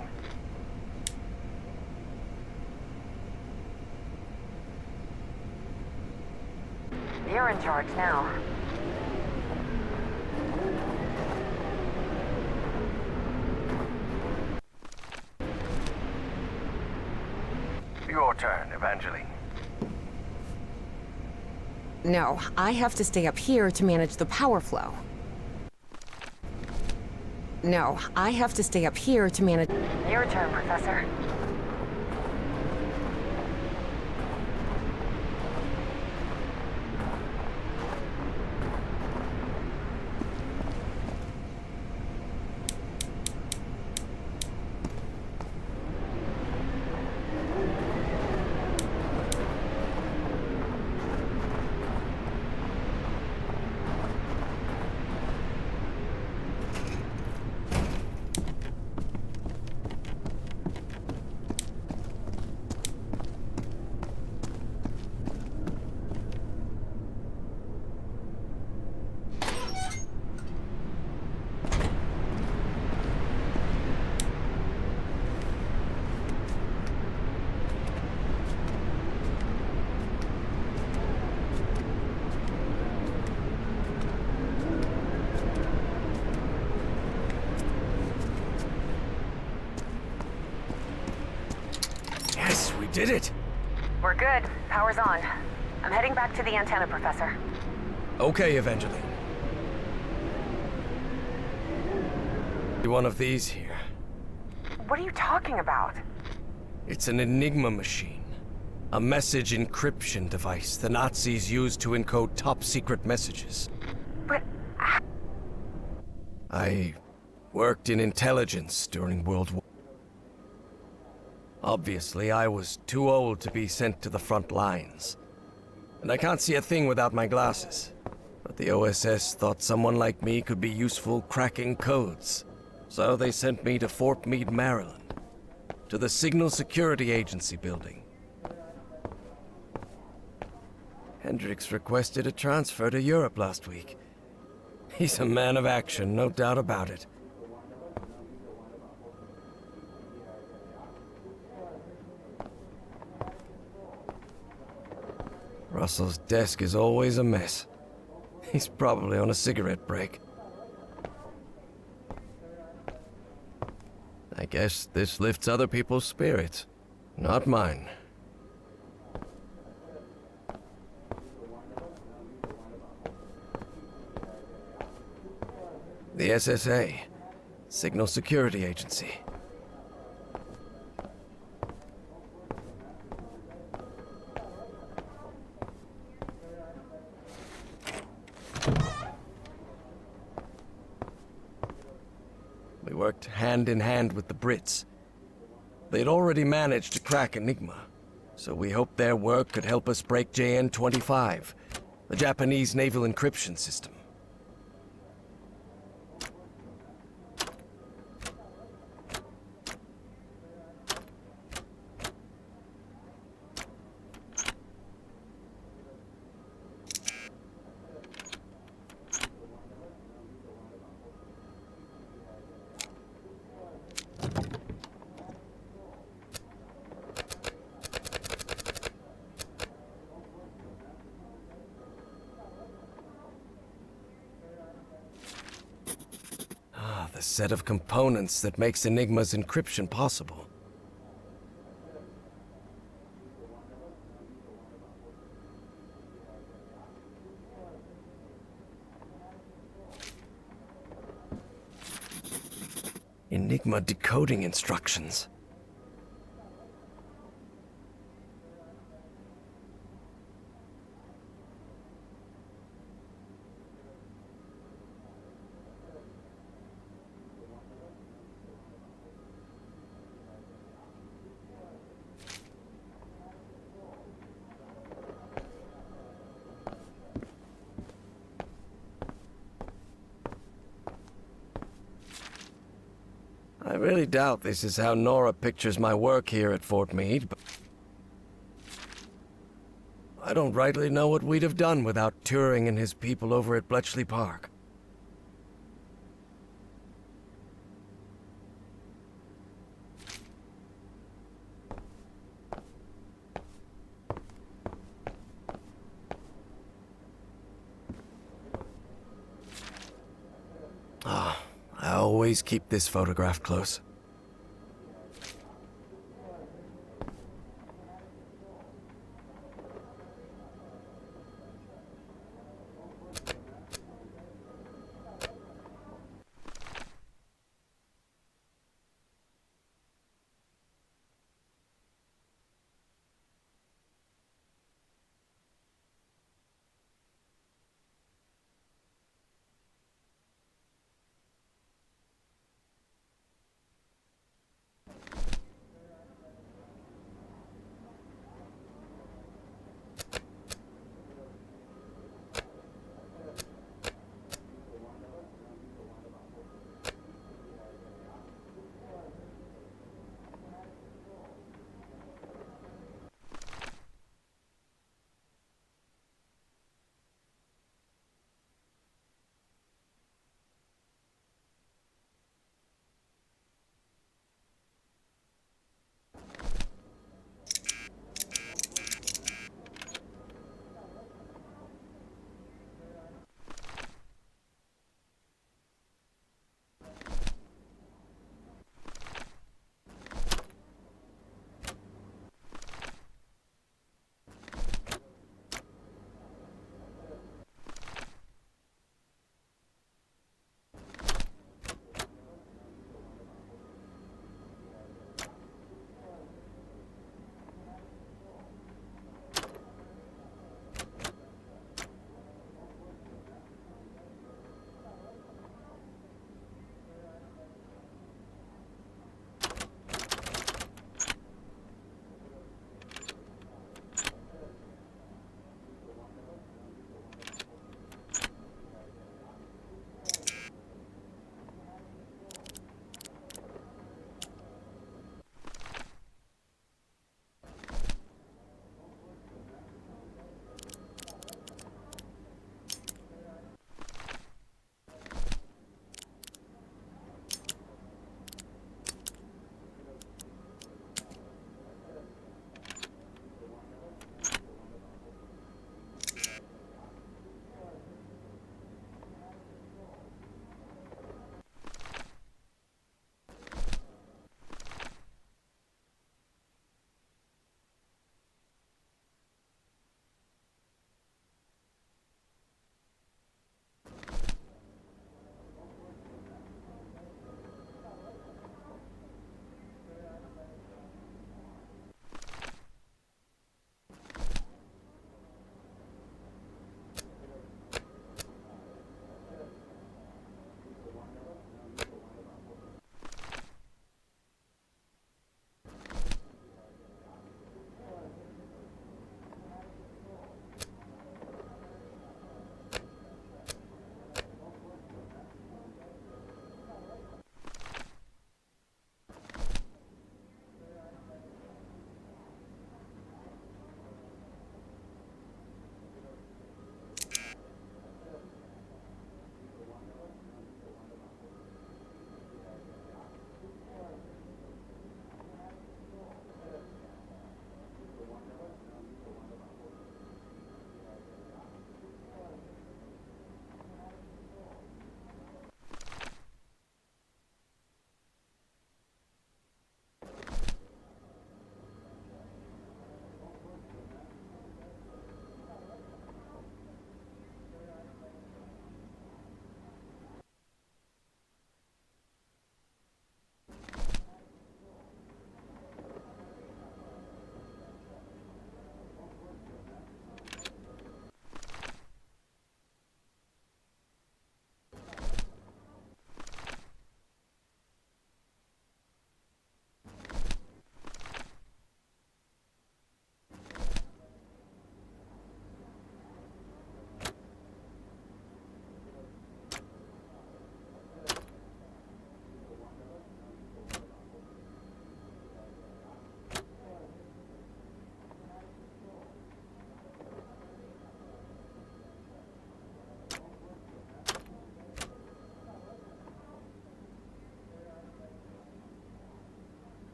You're in charge now. Your turn, Evangeline. No, I have to stay up here to manage the power flow. No, I have to stay up here to manage... Your turn, Professor. did it! We're good. Power's on. I'm heading back to the antenna, Professor. Okay, Evangeline. One of these here. What are you talking about? It's an Enigma machine. A message encryption device the Nazis used to encode top-secret messages. But... I worked in intelligence during World War. Obviously, I was too old to be sent to the front lines. And I can't see a thing without my glasses. But the OSS thought someone like me could be useful cracking codes. So they sent me to Fort Meade, Maryland. To the Signal Security Agency building. Hendricks requested a transfer to Europe last week. He's a man of action, no doubt about it. Russell's desk is always a mess. He's probably on a cigarette break. I guess this lifts other people's spirits, not mine. The SSA, Signal Security Agency. We worked hand in hand with the Brits. They'd already managed to crack Enigma, so we hoped their work could help us break JN-25, the Japanese naval encryption system. The set of components that makes Enigma's encryption possible. Enigma decoding instructions. I really doubt this is how Nora pictures my work here at Fort Meade, but I don't rightly know what we'd have done without Turing and his people over at Bletchley Park. I always keep this photograph close.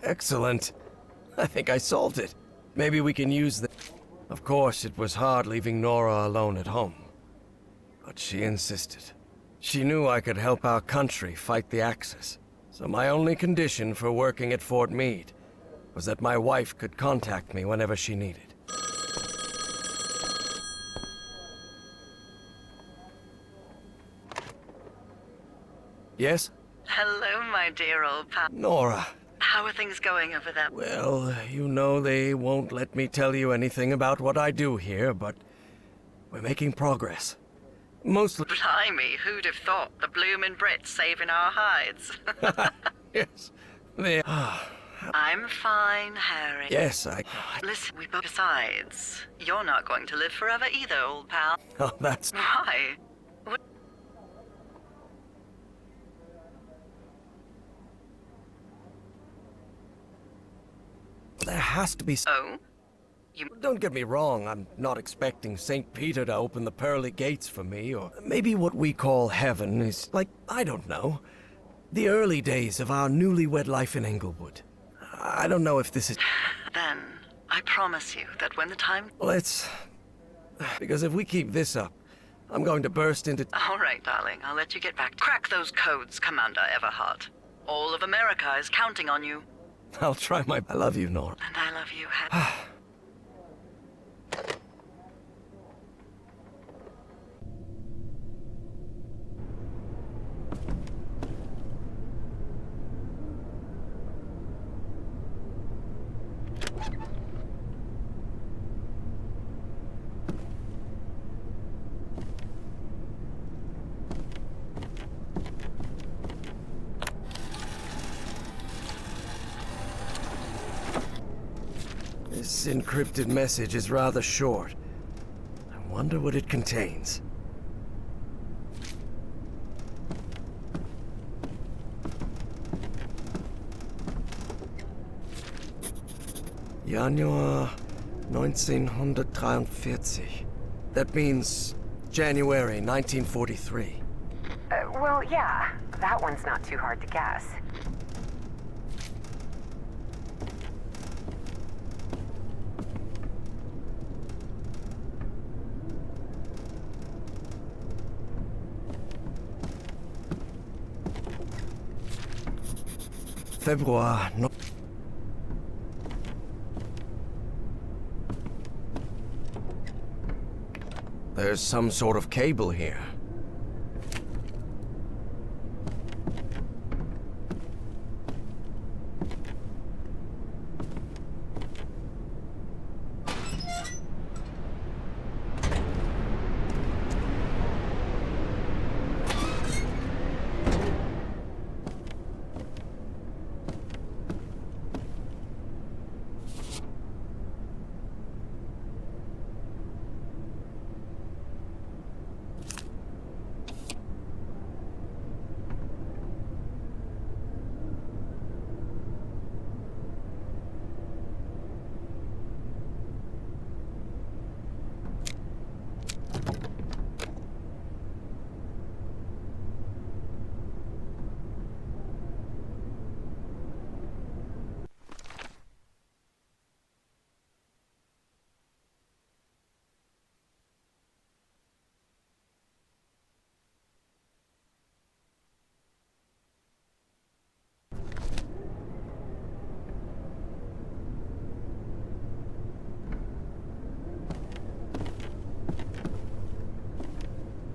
Excellent. I think I solved it. Maybe we can use the... Of course, it was hard leaving Nora alone at home. But she insisted. She knew I could help our country fight the Axis. So my only condition for working at Fort Meade was that my wife could contact me whenever she needed. Yes? Hello, my dear old pal. Nora. How are things going over there? Well, you know they won't let me tell you anything about what I do here, but we're making progress. Mostly... Blimey, who'd have thought the bloomin' Brits saving our hides? Yes. They... I'm fine, Harry. Yes, Listen, besides, you're not going to live forever either, old pal. Oh, that's... Why? What? There has to be... Oh? Don't get me wrong, I'm not expecting St. Peter to open the pearly gates for me, or maybe what we call heaven is like, I don't know, the early days of our newlywed life in Englewood. I don't know if this is... Then, I promise you that when the time... Let's... Because if we keep this up, I'm going to burst into... All right, darling, I'll let you get back. Crack those codes, Commander Everhart. All of America is counting on you. I'll try my... I love you, Nora. And I love you, Harry. This encrypted message is rather short. I wonder what it contains. Januar 1943. That means January 1943. Well, yeah. That one's not too hard to guess. Februar... No. There's some sort of cable here.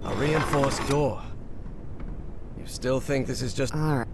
A reinforced door. You still think this is just... All right.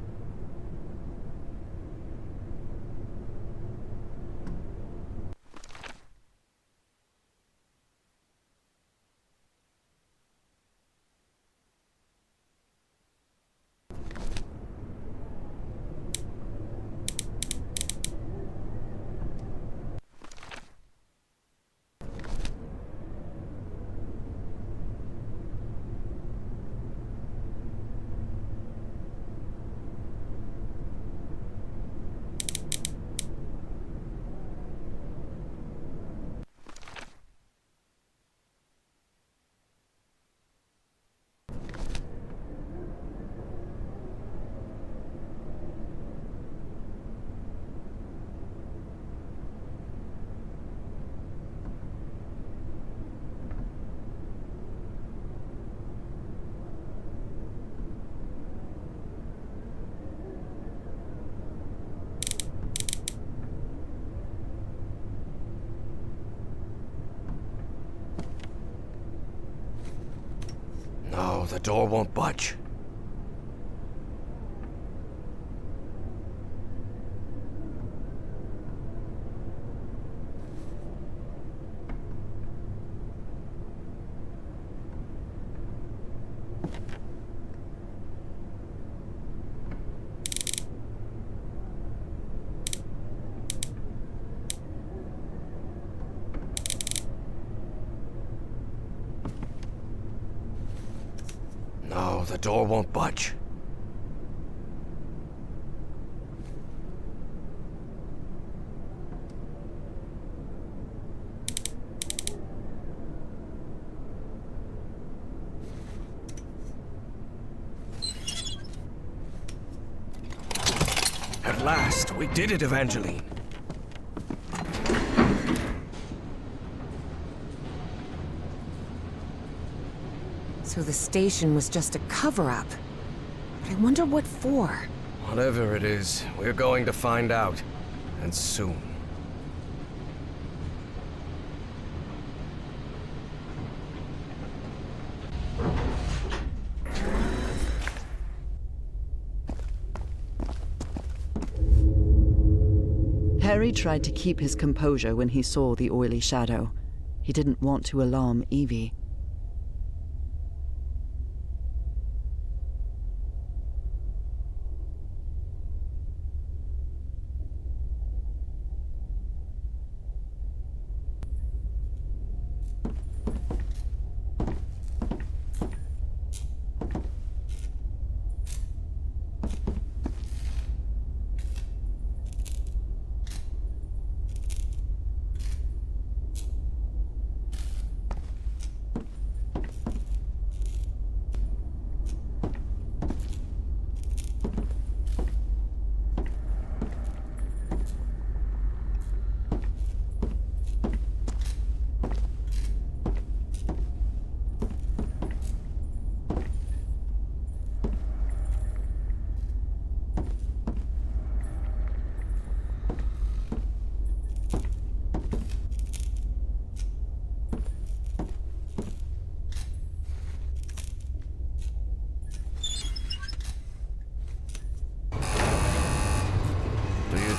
No, the door won't budge. No, the door won't budge. At last, we did it, Evangeline. So the station was just a cover-up. But I wonder what for. Whatever it is, we're going to find out. And soon. Harry tried to keep his composure when he saw the oily shadow. He didn't want to alarm Evie.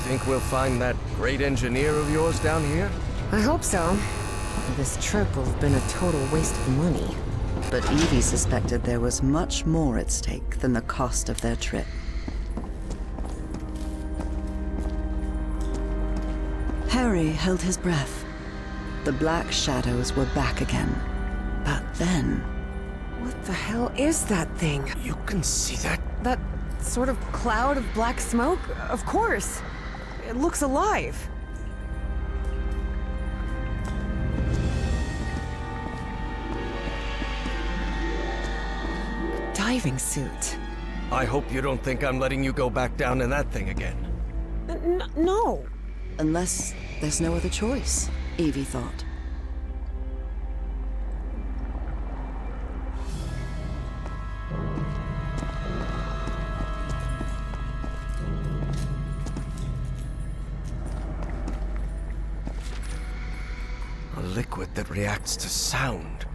Think we'll find that great engineer of yours down here? I hope so. This trip will have been a total waste of money. But Evie suspected there was much more at stake than the cost of their trip. Harry held his breath. The black shadows were back again. But then... What the hell is that thing? You can see that? That sort of cloud of black smoke? Of course. It looks alive. Diving suit. I hope you don't think I'm letting you go back down in that thing again. No. Unless there's no other choice, Evie thought. A liquid that reacts to sound,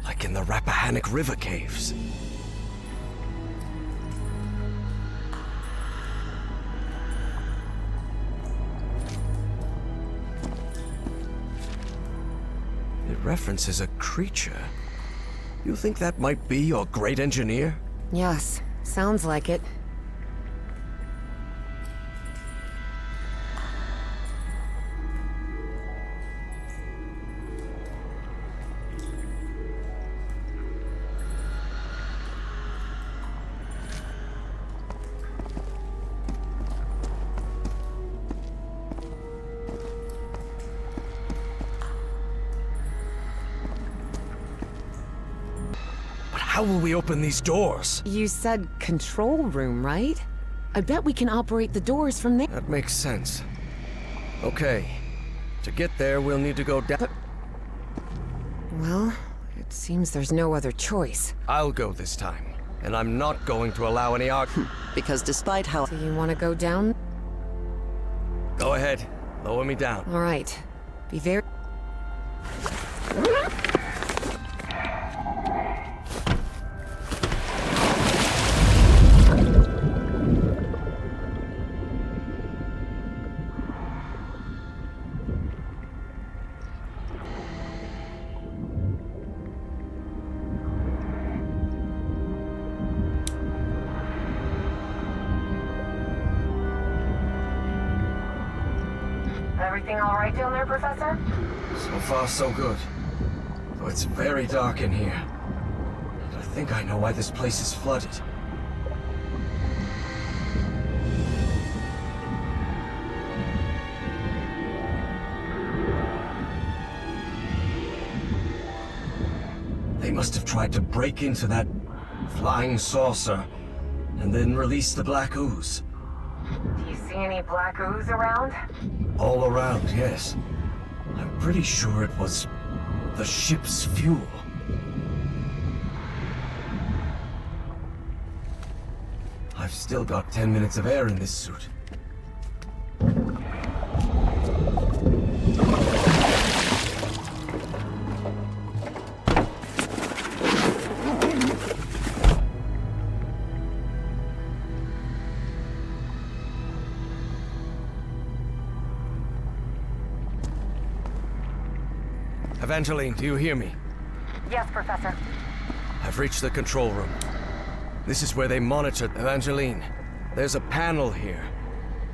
like in the Rappahannock River caves. It references a creature. You think that might be your great engineer? Yes, sounds like it. How will we open these doors? You said control room, right? I bet we can operate the doors from there. That makes sense. Okay. To get there, we'll need to go down. Well, it seems there's no other choice. I'll go this time. And I'm not going to allow any argument. Because despite how... So you want to go down? Go ahead. Lower me down. All right. Be very... Everything all right down there, Professor? So far, so good. Though it's very dark in here. And I think I know why this place is flooded. They must have tried to break into that flying saucer and then release the black ooze. Do you see any black ooze around? All around, yes. I'm pretty sure it was the ship's fuel. I've still got 10 minutes of air in this suit. Evangeline, do you hear me? Yes, Professor. I've reached the control room. This is where they monitored Evangeline. There's a panel here.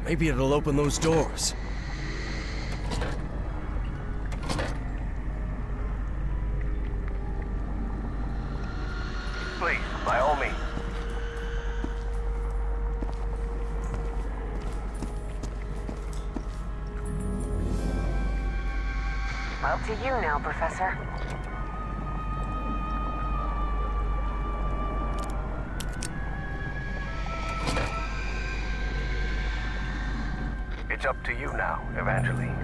Maybe it'll open those doors. Please, by all means. Up to you now, Professor. It's up to you now, Evangeline.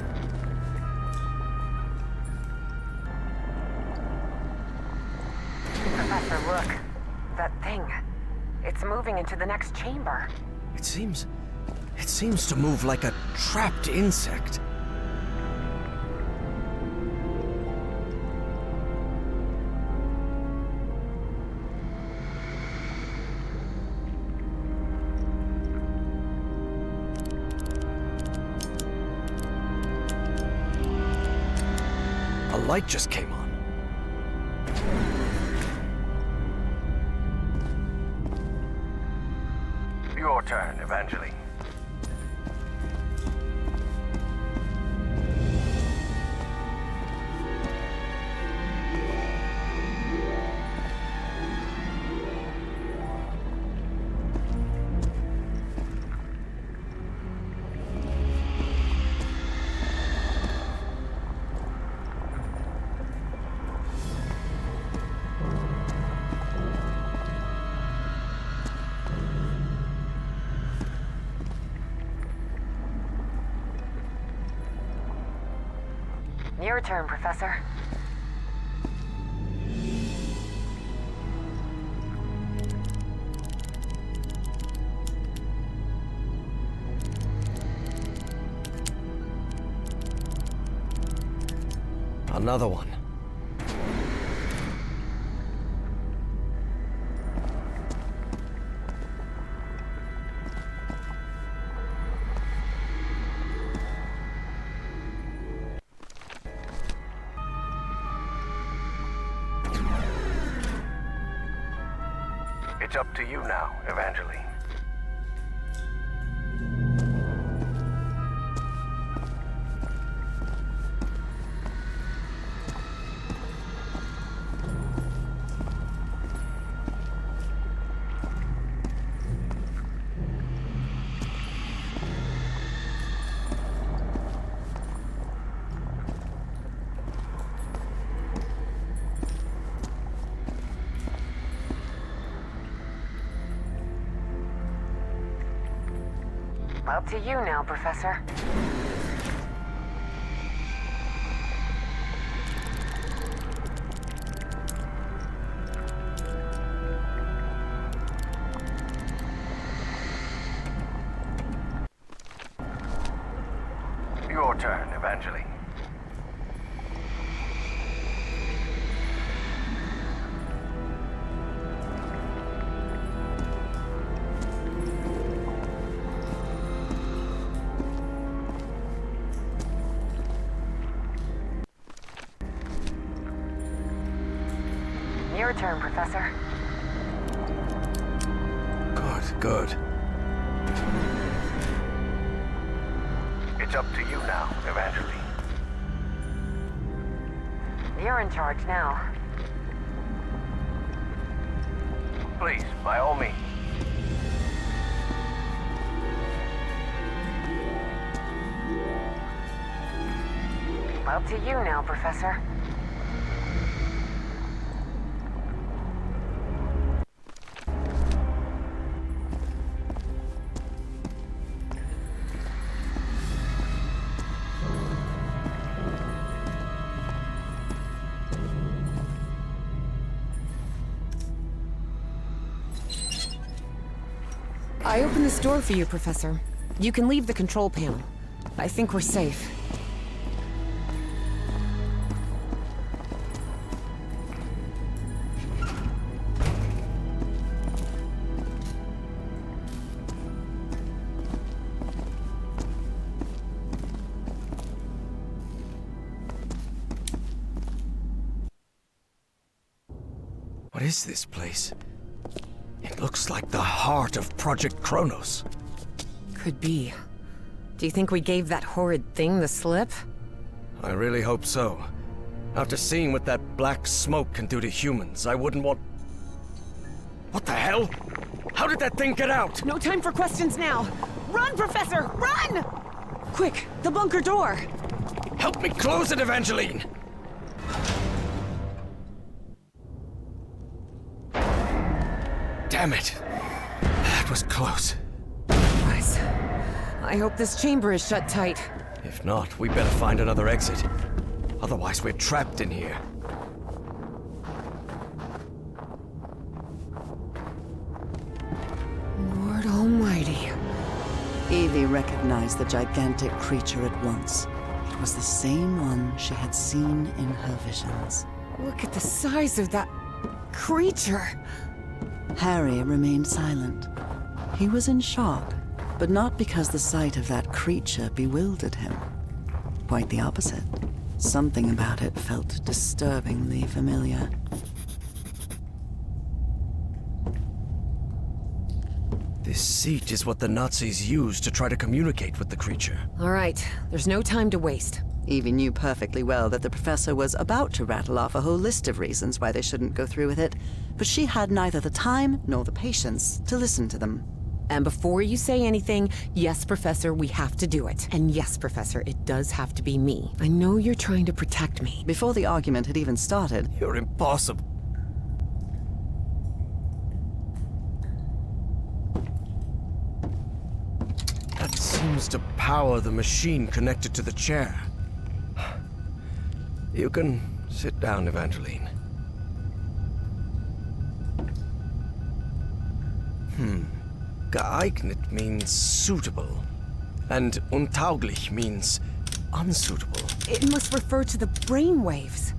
Professor, look. That thing. It's moving into the next chamber. It seems to move like a trapped insect. A light just came on. Your turn, Evangeline. Your turn, Professor. Another one. It's up to you now, Evangeline. Up to you now, Professor. Your turn, Evangeline. Your turn, Professor. Good. It's It's up to you now, Evangeline. You're in charge now. Please, by all means. Up to you now, Professor. I opened this door for you, Professor. You can leave the control panel. I think we're safe. What is this place? It looks like the heart of Project Kronos. Could be. Do you think we gave that horrid thing the slip? I really hope so. After seeing what that black smoke can do to humans, I wouldn't want... What the hell? How did that thing get out? No time for questions now! Run, Professor! Run! Quick, the bunker door! Help me close it, Evangeline! Damn it! That was close. Guys, I hope this chamber is shut tight. If not, we better find another exit. Otherwise, we're trapped in here. Lord Almighty. Evie recognized the gigantic creature at once. It was the same one she had seen in her visions. Look at the size of that creature. Harry remained silent. He was in shock, but not because the sight of that creature bewildered him. Quite the opposite. Something about it felt disturbingly familiar. This seat is what the Nazis used to try to communicate with the creature. All right, there's no time to waste. Evie knew perfectly well that the professor was about to rattle off a whole list of reasons why they shouldn't go through with it, but she had neither the time nor the patience to listen to them. And before you say anything, yes, Professor, we have to do it. And yes, Professor, it does have to be me. I know you're trying to protect me. Before the argument had even started, You're impossible. That seems to power the machine connected to the chair. You can sit down, Evangeline. Geeignet means suitable, and untauglich means unsuitable. It must refer to the brain waves.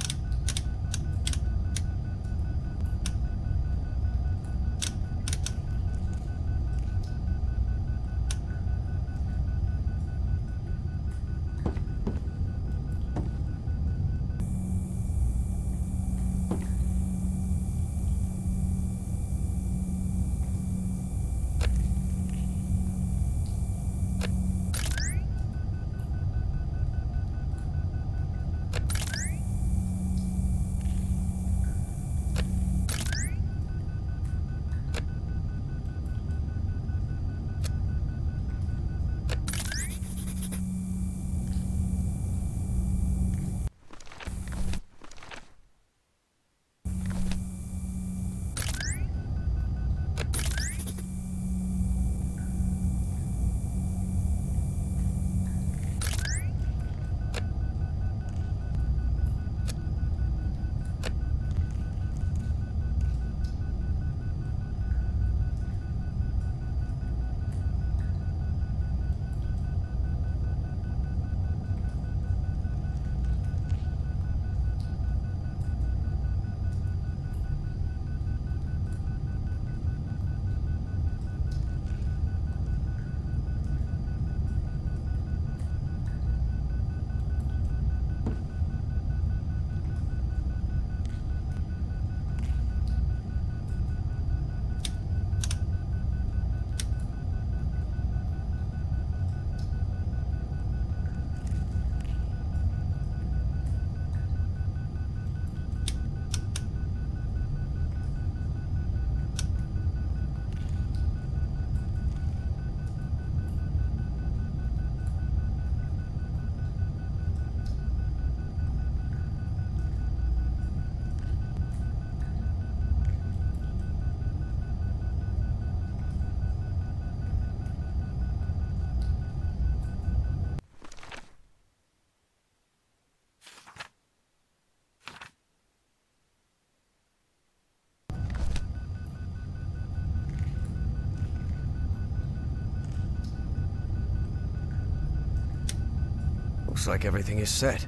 Looks like everything is set.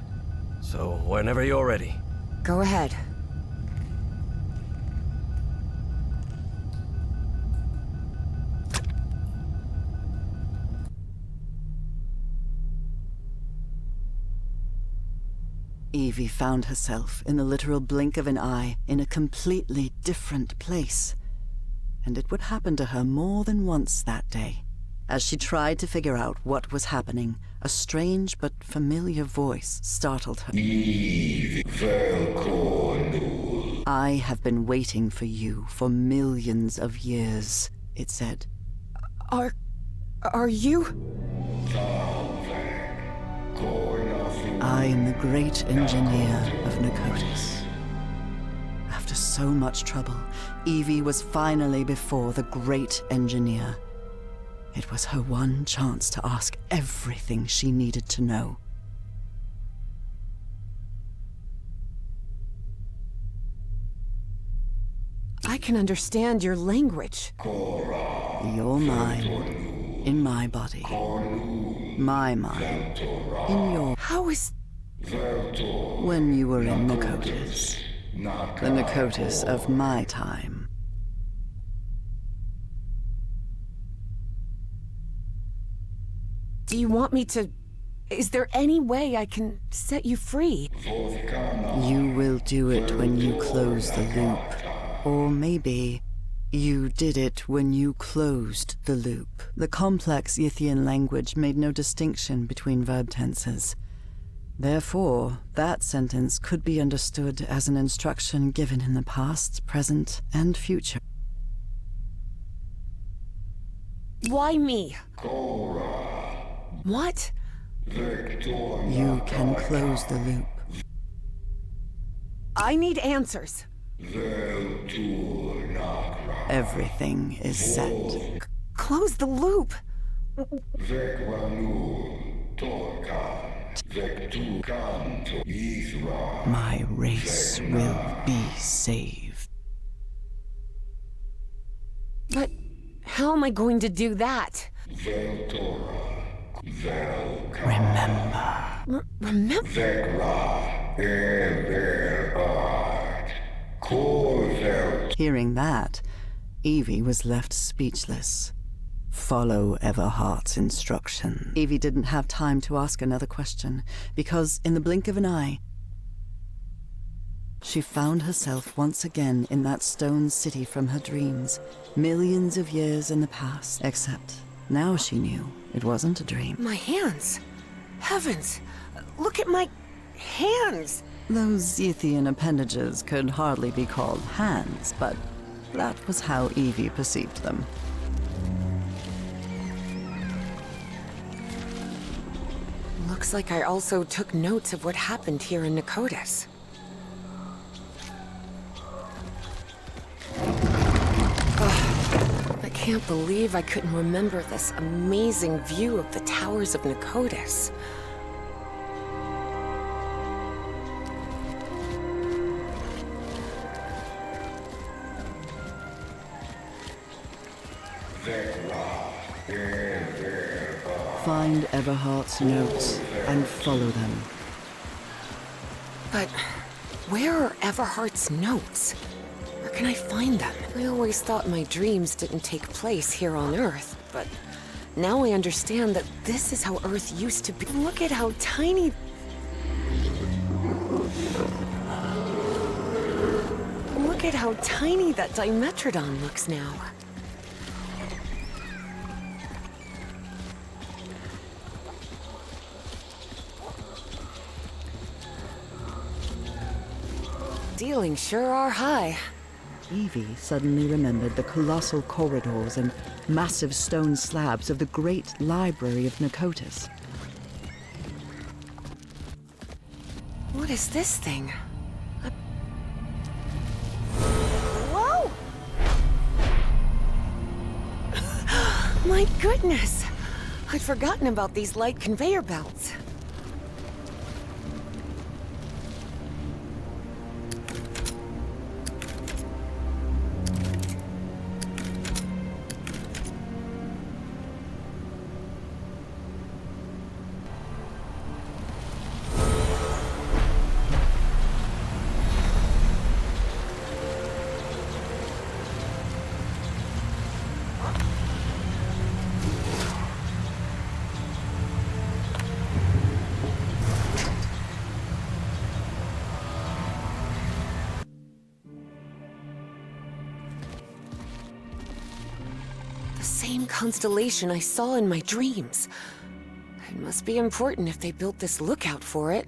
So, whenever you're ready. Go ahead. Evie found herself, in the literal blink of an eye, in a completely different place. And it would happen to her more than once that day. As she tried to figure out what was happening, a strange but familiar voice startled her. I have been waiting for you for millions of years, it said. Are you? I am the great engineer of Nicotis. After so much trouble, Evie was finally before the great engineer. It was her one chance to ask everything she needed to know. I can understand your language. Your mind in my body. My mind in your... How is... When you were in Nicotis. The Nicotis of my time. Do you want me to... Is there any way I can set you free? You will do it when you close the loop. Or maybe you did it when you closed the loop. The complex Yithian language made no distinction between verb tenses. Therefore, that sentence could be understood as an instruction given in the past, present, and future. Why me? What? You can close the loop. I need answers. Everything is set. Close the loop. My race will be saved. But how am I going to do that? Remember. Remember? Hearing that, Evie was left speechless. Follow Everhart's instruction. Evie didn't have time to ask another question, because in the blink of an eye, she found herself once again in that stone city from her dreams, millions of years in the past. Except now she knew it wasn't a dream. My hands. Heavens. Look at my hands. Those Yithian appendages could hardly be called hands, but that was how Evie perceived them. Looks like I also took notes of what happened here in Nicotis. Ugh, I can't believe I couldn't remember this amazing view of the towers of Nicotis. Find Everhart's notes and follow them. But where are Everhart's notes? Where can I find them? I always thought my dreams didn't take place here on Earth, but now I understand that this is how Earth used to be. Look at how tiny... Look at how tiny that Dimetrodon looks now. Ceilings sure are high. Evie suddenly remembered the colossal corridors and massive stone slabs of the great library of Nicotis. What is this thing? Whoa! My goodness! I'd forgotten about these light conveyor belts. same constellation I saw in my dreams. It must be important if they built this lookout for it.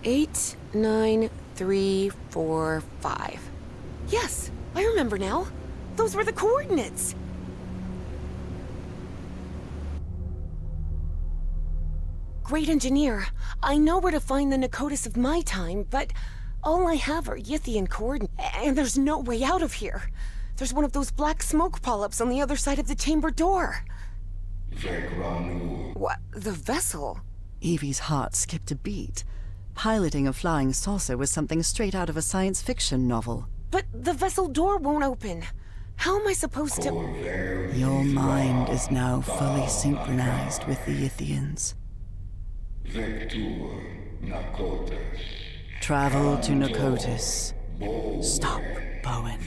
Eight, 9, 3, 4, 5. Yes, I remember now. Those were the coordinates. Great engineer, I know where to find the Nakotis of my time, but all I have are Yithian coordinates, and there's no way out of here. There's one of those black smoke polyps on the other side of the chamber door. What? The vessel? Evie's heart skipped a beat. Piloting a flying saucer was something straight out of a science fiction novel. But the vessel door won't open. How am I supposed to... Your mind is now fully synchronized with the Yithians. Travel to Nakotis. Stop, Bowen.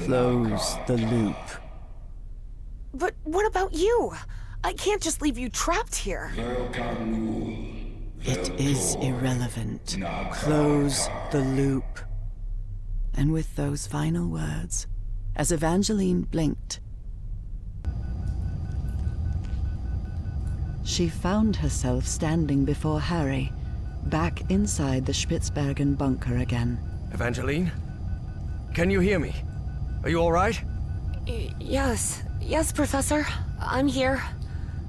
Close the loop. But what about you? I can't just leave you trapped here. It is irrelevant. Close the loop. And with those final words, as Evangeline blinked, she found herself standing before Harry, back inside the Spitzbergen bunker again. Evangeline? Can you hear me? Are you all right? Yes, Professor. I'm here.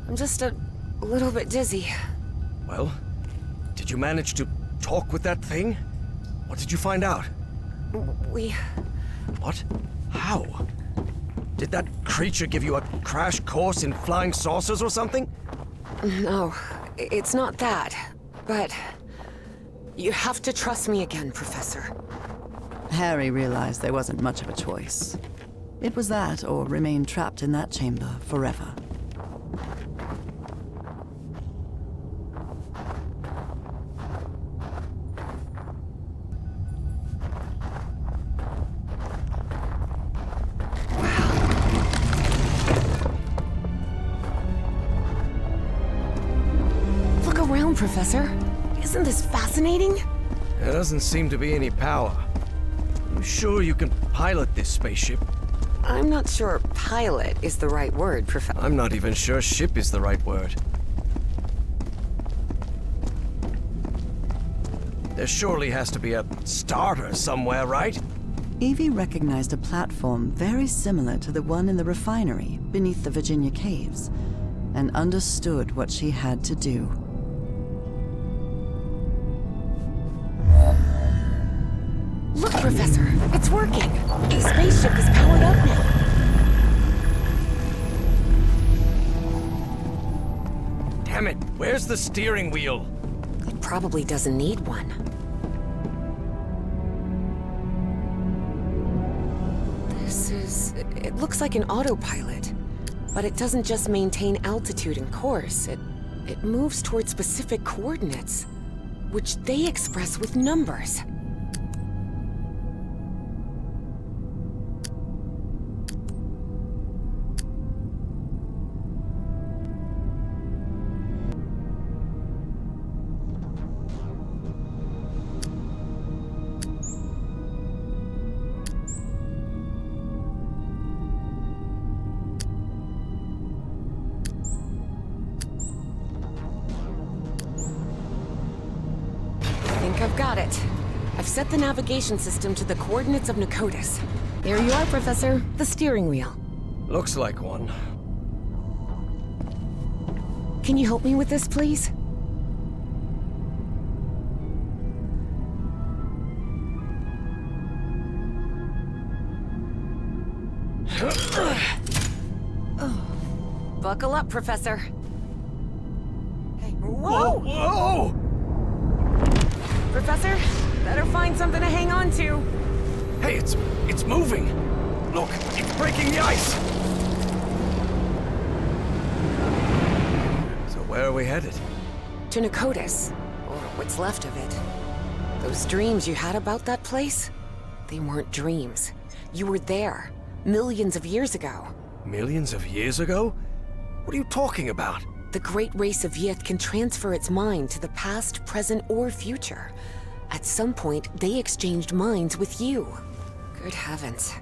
I'm just a little bit dizzy. Well, did you manage to talk with that thing? What did you find out? We... What? How? Did that creature give you a crash course in flying saucers or something? No, it's not that. But... you have to trust me again, Professor. Harry realized there wasn't much of a choice. It was that, or remain trapped in that chamber forever. Look around, Professor. Isn't this fascinating? There doesn't seem to be any power. You sure you can pilot this spaceship? I'm not sure pilot is the right word, Professor. I'm not even sure ship is the right word. There surely has to be a starter somewhere, right? Evie recognized a platform very similar to the one in the refinery beneath the Virginia caves, and understood what she had to do. Look, Professor, it's working. The spaceship is powered up now. Damn it, where's the steering wheel? It probably doesn't need one. It looks like an autopilot, but it doesn't just maintain altitude and course. It moves towards specific coordinates, which they express with numbers. like I've got it. I've set the navigation system to the coordinates of Nakotis. There you are, Professor. The steering wheel. Looks like one. Can you help me with this, please? Buckle up, Professor. Hey, whoa! Whoa! Professor, better find something to hang on to. Hey, it's moving! Look, it's breaking the ice! So where are we headed? To Nakotis, or what's left of it. Those dreams you had about that place? They weren't dreams. You were there, millions of years ago. Millions of years ago? What are you talking about? The great race of Yith can transfer its mind to the past, present, or future. At some point, they exchanged minds with you. Good heavens.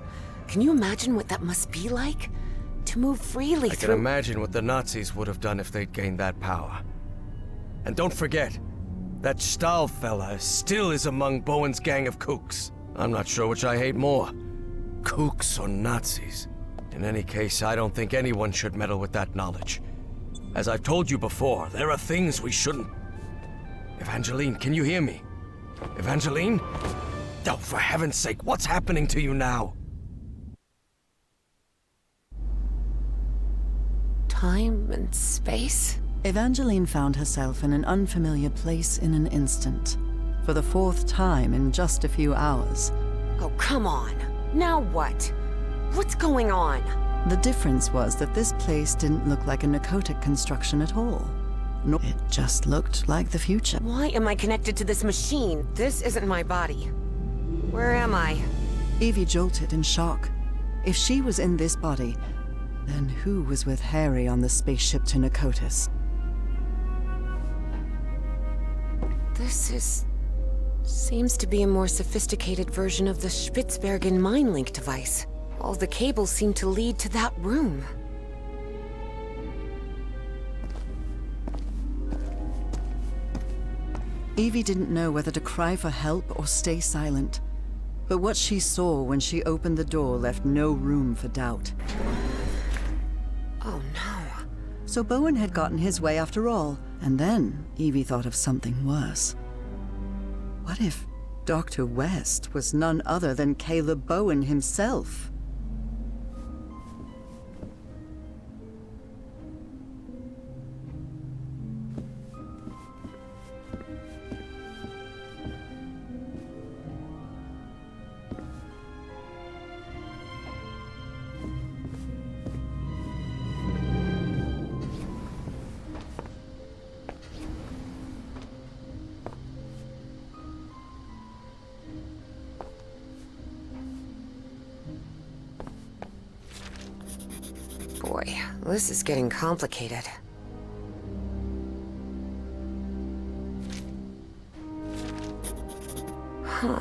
Can you imagine what that must be like? To move freely I through— can imagine what the Nazis would have done if they'd gained that power. And don't forget, that Stahl fella still is among Bowen's gang of kooks. I'm not sure which I hate more, kooks or Nazis. In any case, I don't think anyone should meddle with that knowledge. As I've told you before, there are things we shouldn't... Evangeline, can you hear me? Evangeline? Oh, for heaven's sake, what's happening to you now? time and space? Evangeline found herself in an unfamiliar place in an instant. For the fourth time in just a few hours. Oh, come on. Now what? What's going on? The difference was that this place didn't look like a narcotic construction at all. No, it just looked like the future. Why am I connected to this machine? This isn't my body. Where am I? Evie jolted in shock. If she was in this body, then who was with Harry on the spaceship to Nakotis? This seems to be a more sophisticated version of the Spitsbergen mind link device. All the cables seem to lead to that room. Evie didn't know whether to cry for help or stay silent. But what she saw when she opened the door left no room for doubt. Oh no. So Bowen had gotten his way after all, and then Evie thought of something worse. What if Dr. West was none other than Caleb Bowen himself? Boy, this is getting complicated. Huh.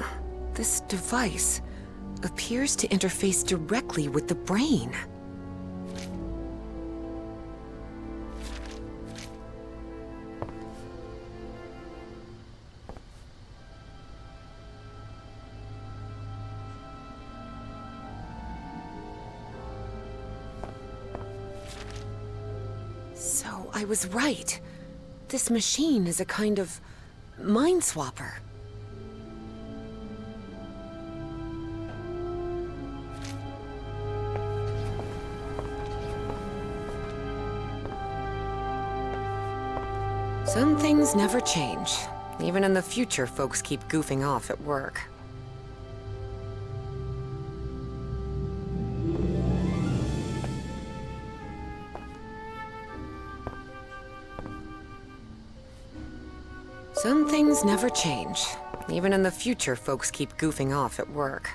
This device appears to interface directly with the brain. So I was right. This machine is a kind of mind swapper. Some things never change. Even in the future, folks keep goofing off at work. Some things never change. Even in the future, folks keep goofing off at work.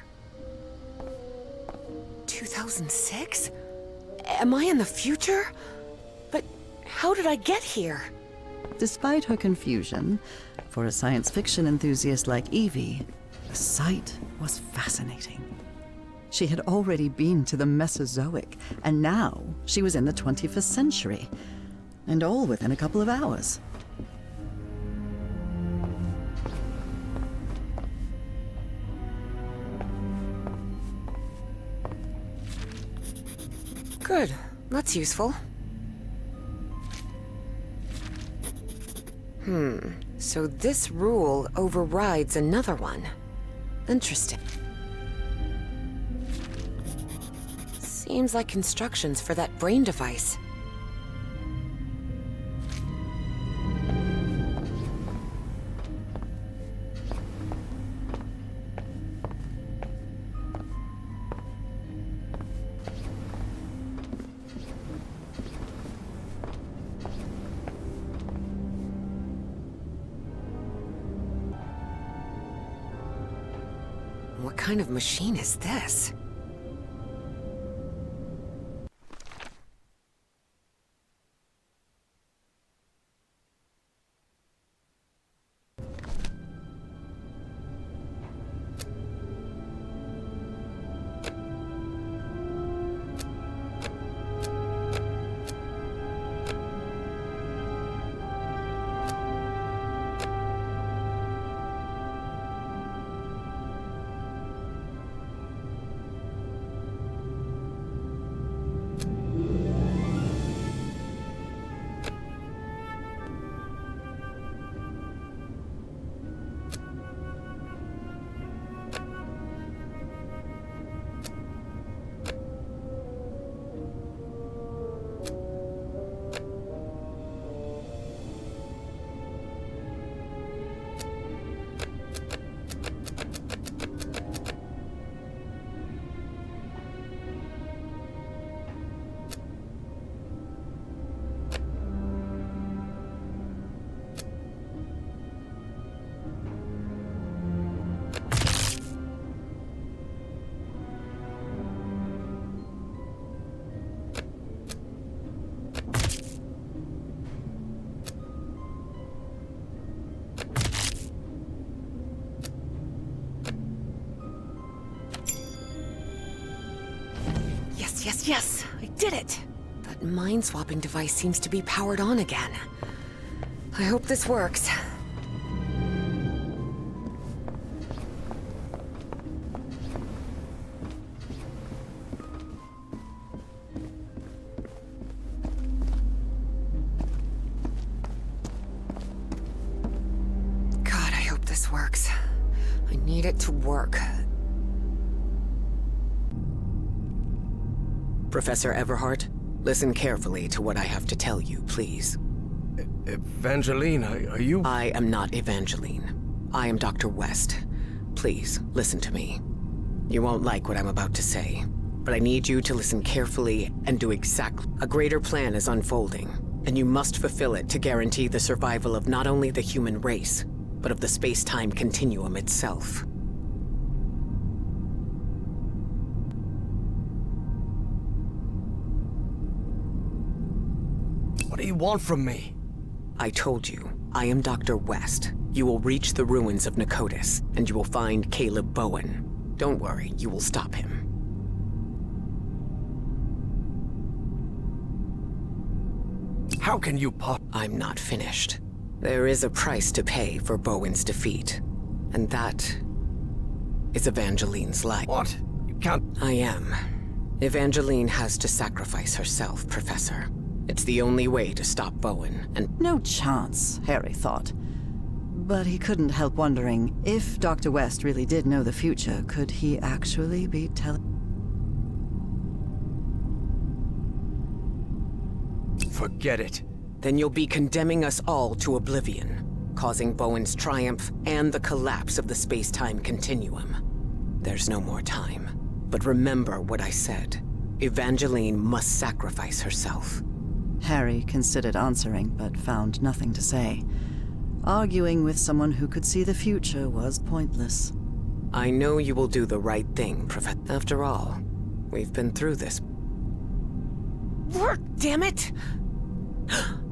2006? Am I in the future? But how did I get here? Despite her confusion, for a science fiction enthusiast like Evie, the sight was fascinating. She had already been to the Mesozoic, and now she was in the 21st century, and all within a couple of hours. Good. That's useful. So this rule overrides another one. Interesting. Seems like instructions for that brain device. What kind of machine is this? Yes, I did it! That mind-swapping device seems to be powered on again. I hope this works. God, I hope this works. I need it to work. Professor Everhart, listen carefully to what I have to tell you, please. Evangeline, are you... I am not Evangeline. I am Dr. West. Please, listen to me. You won't like what I'm about to say, but I need you to listen carefully and do exactly... A greater plan is unfolding, and you must fulfill it to guarantee the survival of not only the human race, but of the space-time continuum itself. What do you want from me? I told you, I am Dr. West. You will reach the ruins of Nicotis, and you will find Caleb Bowen. Don't worry, you will stop him. How can you I'm not finished. There is a price to pay for Bowen's defeat, and that is Evangeline's life. What? You can't... I am. Evangeline has to sacrifice herself, Professor. It's the only way to stop Bowen, and... No chance, Harry thought. But he couldn't help wondering, if Dr. West really did know the future, could he actually be telling... Forget it. Then you'll be condemning us all to oblivion, causing Bowen's triumph and the collapse of the space-time continuum. There's no more time. But remember what I said. Evangeline must sacrifice herself. Harry considered answering, but found nothing to say. Arguing with someone who could see the future was pointless. I know you will do the right thing, Professor. After all, we've been through this. Work, damn it!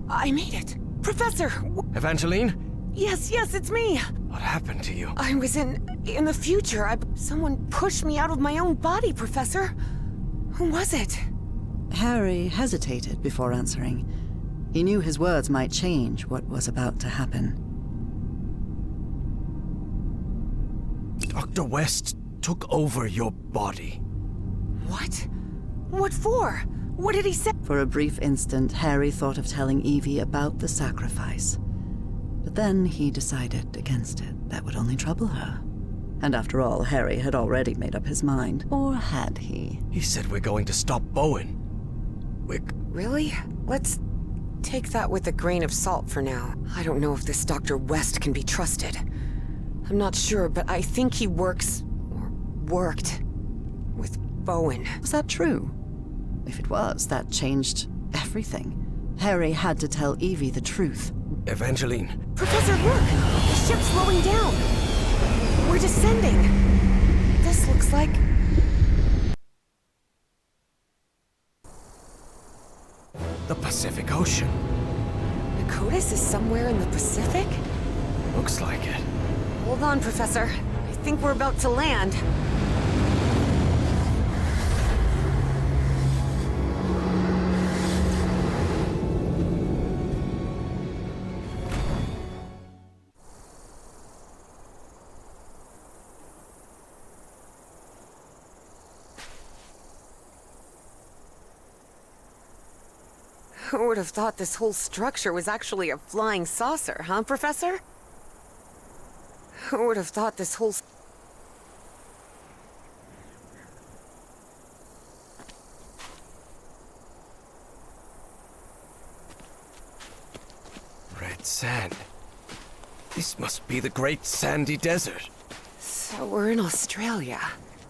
I made it! Professor! Evangeline? Yes, it's me! What happened to you? I was in the future. Someone pushed me out of my own body, Professor. Who was it? Harry hesitated before answering. He knew his words might change what was about to happen. Dr. West took over your body. What? What for? What did he say? For a brief instant, Harry thought of telling Evie about the sacrifice. But then he decided against it. That would only trouble her. And after all, Harry had already made up his mind. Or had he? He said we're going to stop Bowen. Really? Let's take that with a grain of salt for now. I don't know if this Dr. West can be trusted. I'm not sure, but I think he works, or worked, with Bowen. Was that true? If it was, that changed everything. Harry had to tell Evie the truth. Evangeline. Professor, look! The ship's slowing down! We're descending! This looks like... The Pacific Ocean. Nakotis is somewhere in the Pacific? Looks like it. Hold on, Professor. I think we're about to land. Who would have thought this whole structure was actually a flying saucer, huh, Professor? Who would have thought this whole... Red sand. This must be the Great Sandy Desert. So we're in Australia.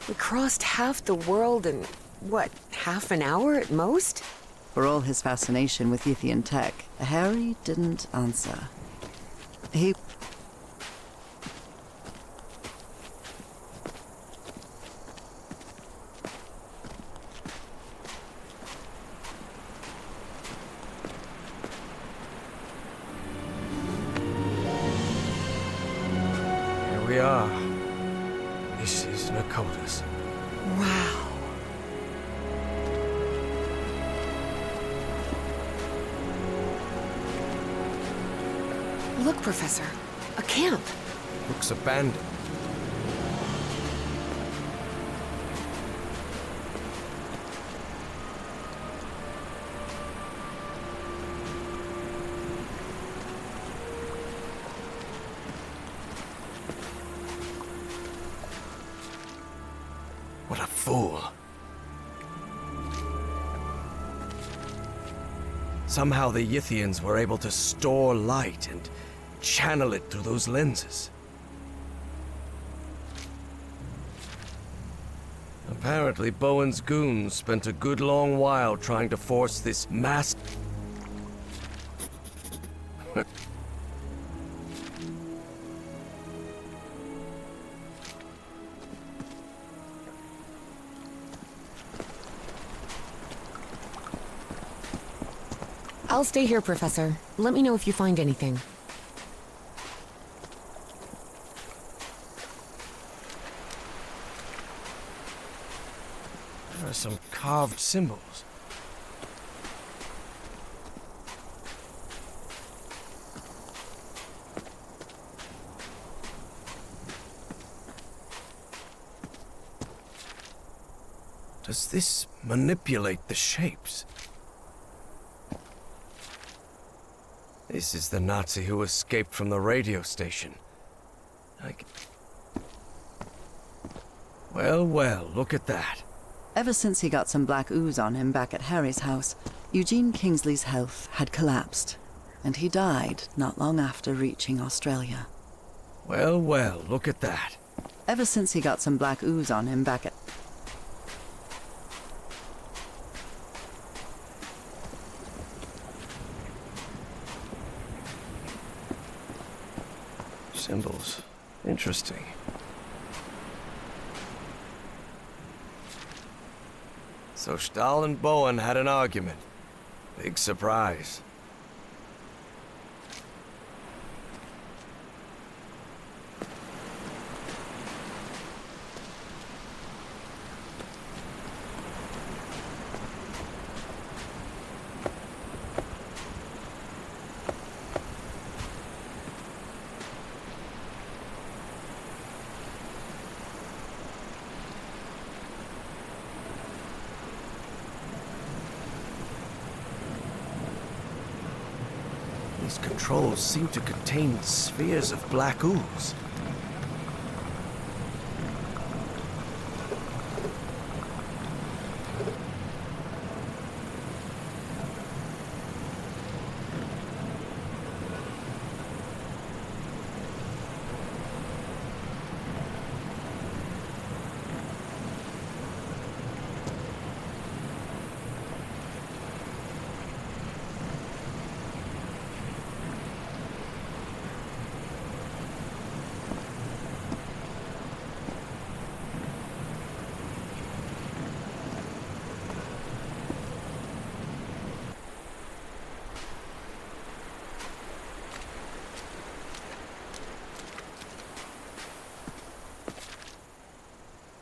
We crossed half the world in, what, half an hour at most? For all his fascination with Yithian tech, Harry didn't answer. He... Here we are. This is Nakotis. Wow. Look, Professor. A camp. Looks abandoned. What a fool. Somehow the Yithians were able to store light and channel it through those lenses. Apparently, Bowen's goons spent a good long while trying to force this mass... I'll stay here, Professor. Let me know if you find anything. There are some carved symbols. Does this manipulate the shapes? This is the Nazi who escaped from the radio station. Well, well, look at that. Ever since he got some black ooze on him back at Harry's house, Eugene Kingsley's health had collapsed, and he died not long after reaching Australia. Well, well, look at that. Ever since he got some black ooze on him back at... Symbols. Interesting. So Stahl and Bowen had an argument. Big surprise. These controls seem to contain spheres of black ooze.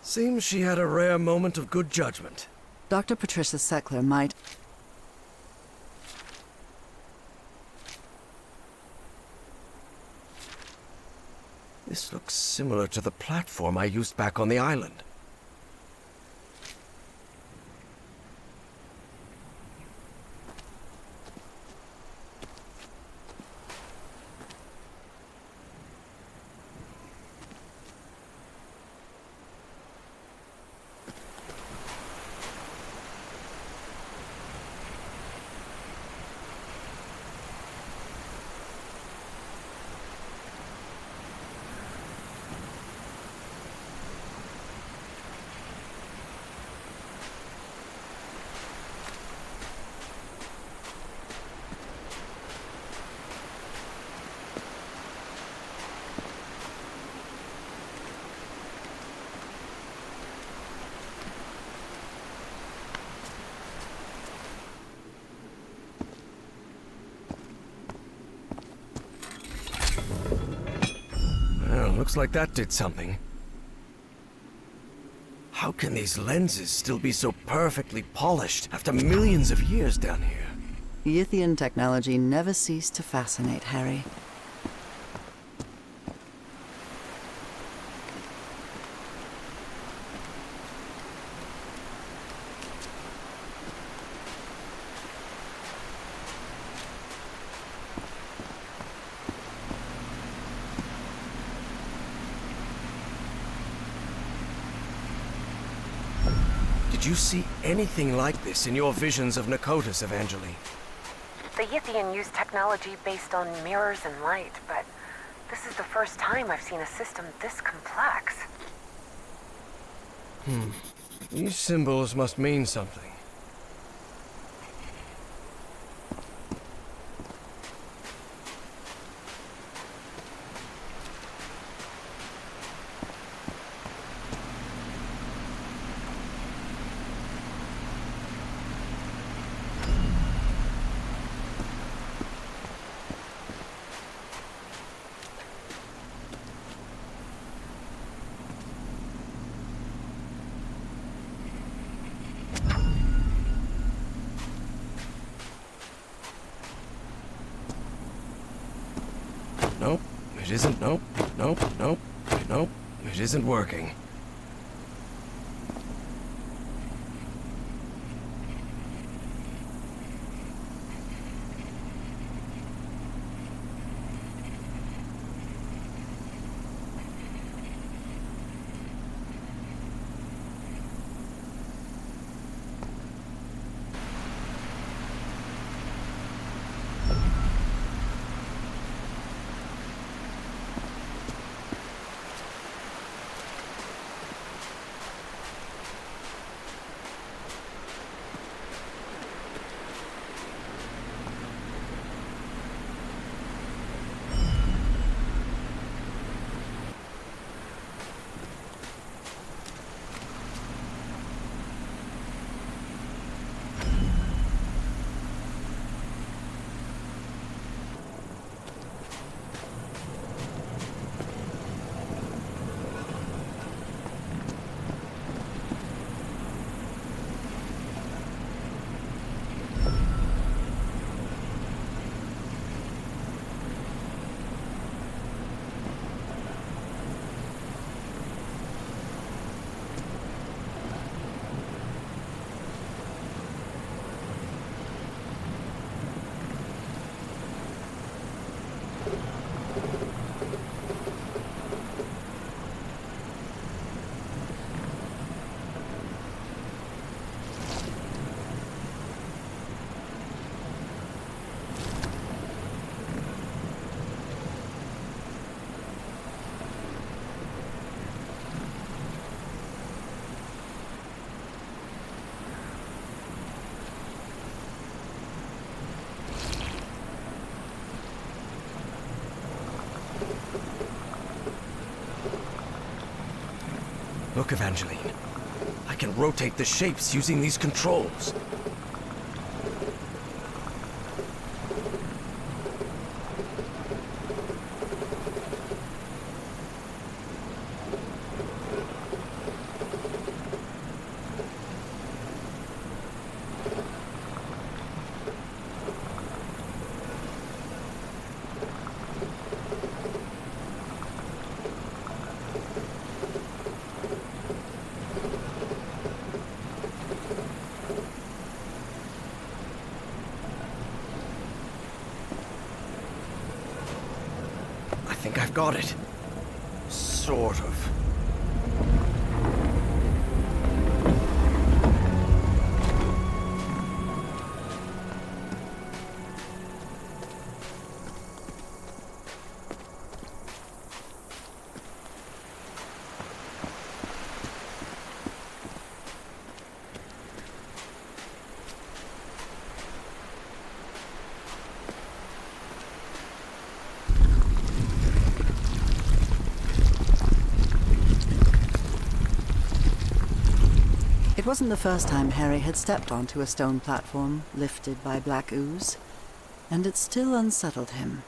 Seems she had a rare moment of good judgment. Dr. Patricia Seckler might... This looks similar to the platform I used back on the island. Well, looks like that did something. How can these lenses still be so perfectly polished after millions of years down here? Yithian technology never ceased to fascinate Harry. Did you see anything like this in your visions of Nakotas, Evangeline? The Yithian use technology based on mirrors and light, but this is the first time I've seen a system this complex. These symbols must mean something. Nope, it isn't. Nope, nope, nope, nope, it isn't working. Look, Evangeline. I can rotate the shapes using these controls. I think I've got it. Sort of. It wasn't the first time Harry had stepped onto a stone platform lifted by black ooze, and it still unsettled him.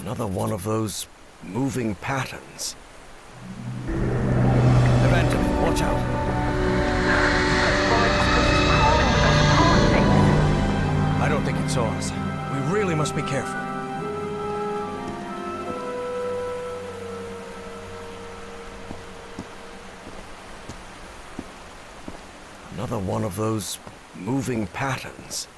Another one of those moving patterns. Evangeline, watch out. I don't think it saw us. We really must be careful. Another one of those moving patterns.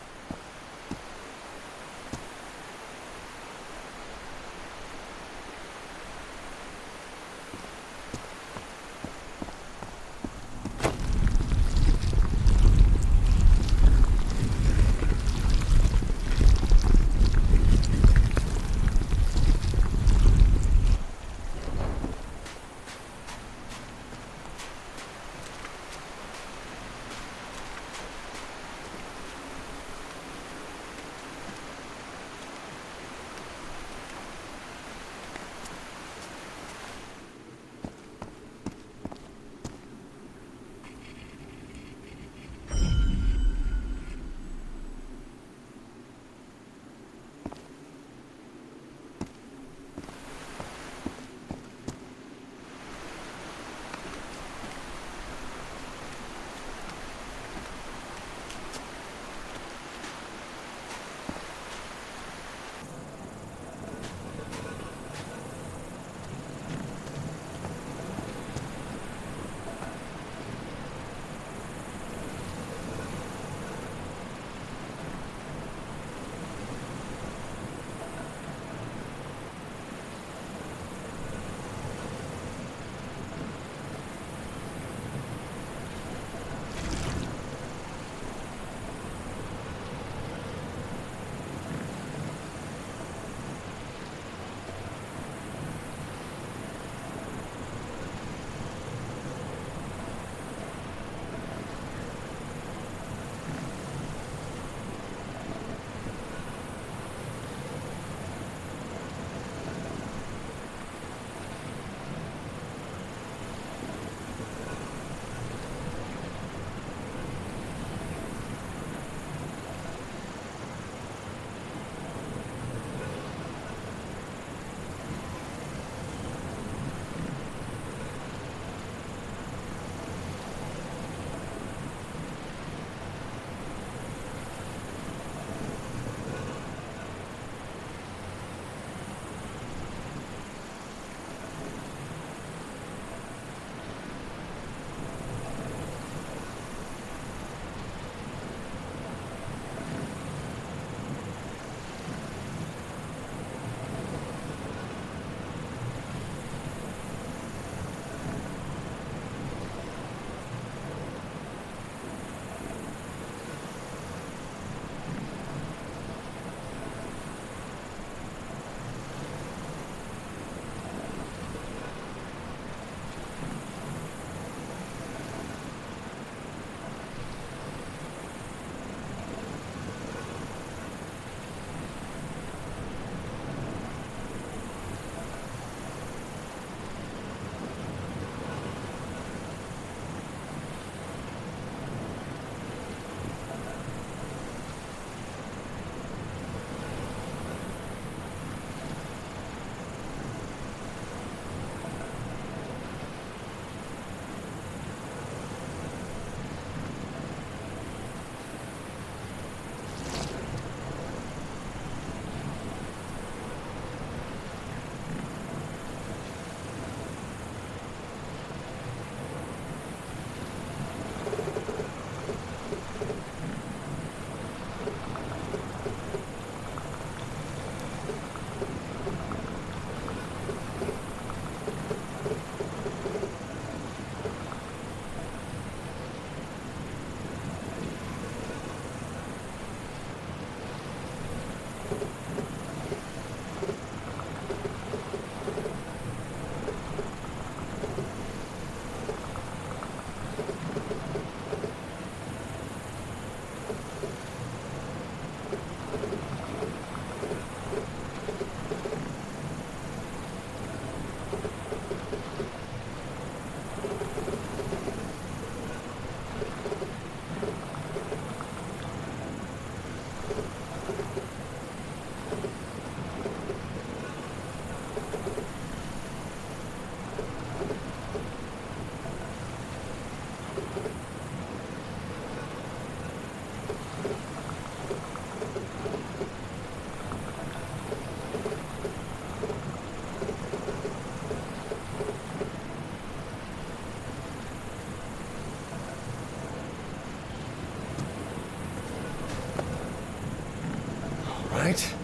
Right.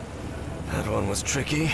That one was tricky.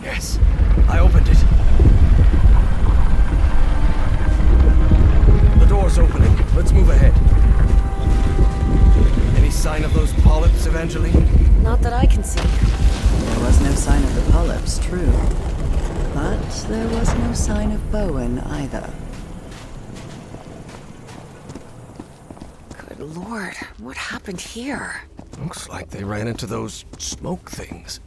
Yes, I opened it. The door's opening. Let's move ahead. Any sign of those polyps, Evangeline? Not that I can see. There was no sign of the polyps, true. But there was no sign of Bowen either. Good lord, what happened here? Looks like they ran into those smoke things.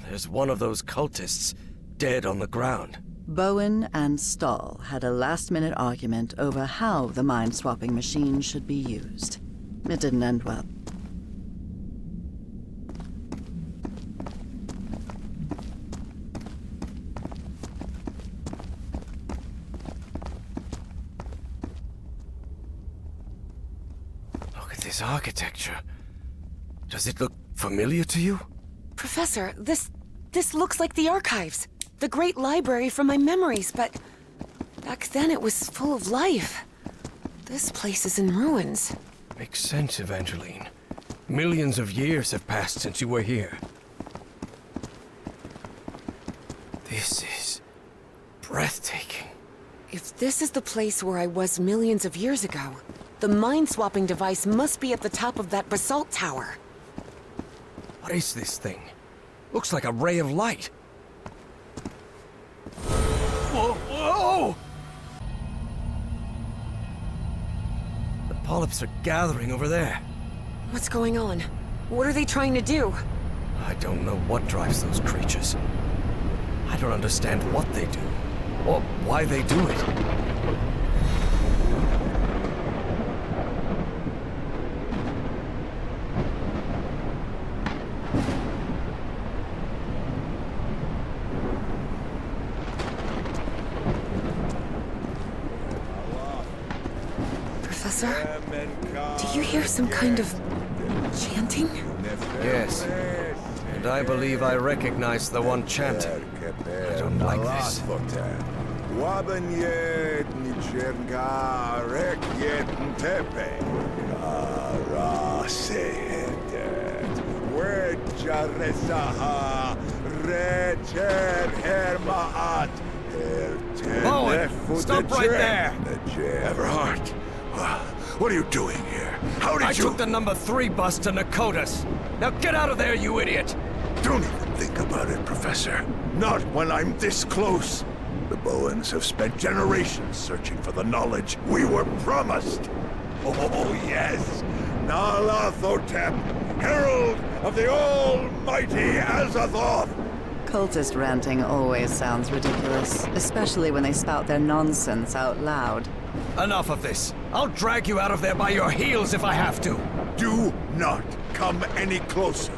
There's one of those cultists dead on the ground. Bowen and Stahl had a last-minute argument over how the mind-swapping machine should be used. It didn't end well. Look at this architecture. Does it look familiar to you? Professor, this looks like the archives. The great library from my memories, but back then it was full of life. This place is in ruins. Makes sense, Evangeline. Millions of years have passed since you were here. This is breathtaking. If this is the place where I was millions of years ago, the mind-swapping device must be at the top of that basalt tower. What is this thing? Looks like a ray of light. Whoa! The polyps are gathering over there. What's going on? What are they trying to do? I don't know what drives those creatures. I don't understand what they do, or why they do it. Professor? Do you hear some kind of chanting? Yes. And I believe I recognize the one chanting. I don't like this. Bowen, stop right there! Everhart, what are you doing here? How did I you... took the number 3 bus to Nakotas. Now get out of there, you idiot! Don't even think about it, Professor. Not when I'm this close. The Bowens have spent generations searching for the knowledge we were promised. Oh, yes. Nalathotep, herald of the almighty Azathoth. Cultist ranting always sounds ridiculous, especially when they spout their nonsense out loud. Enough of this. I'll drag you out of there by your heels if I have to. Do not come any closer.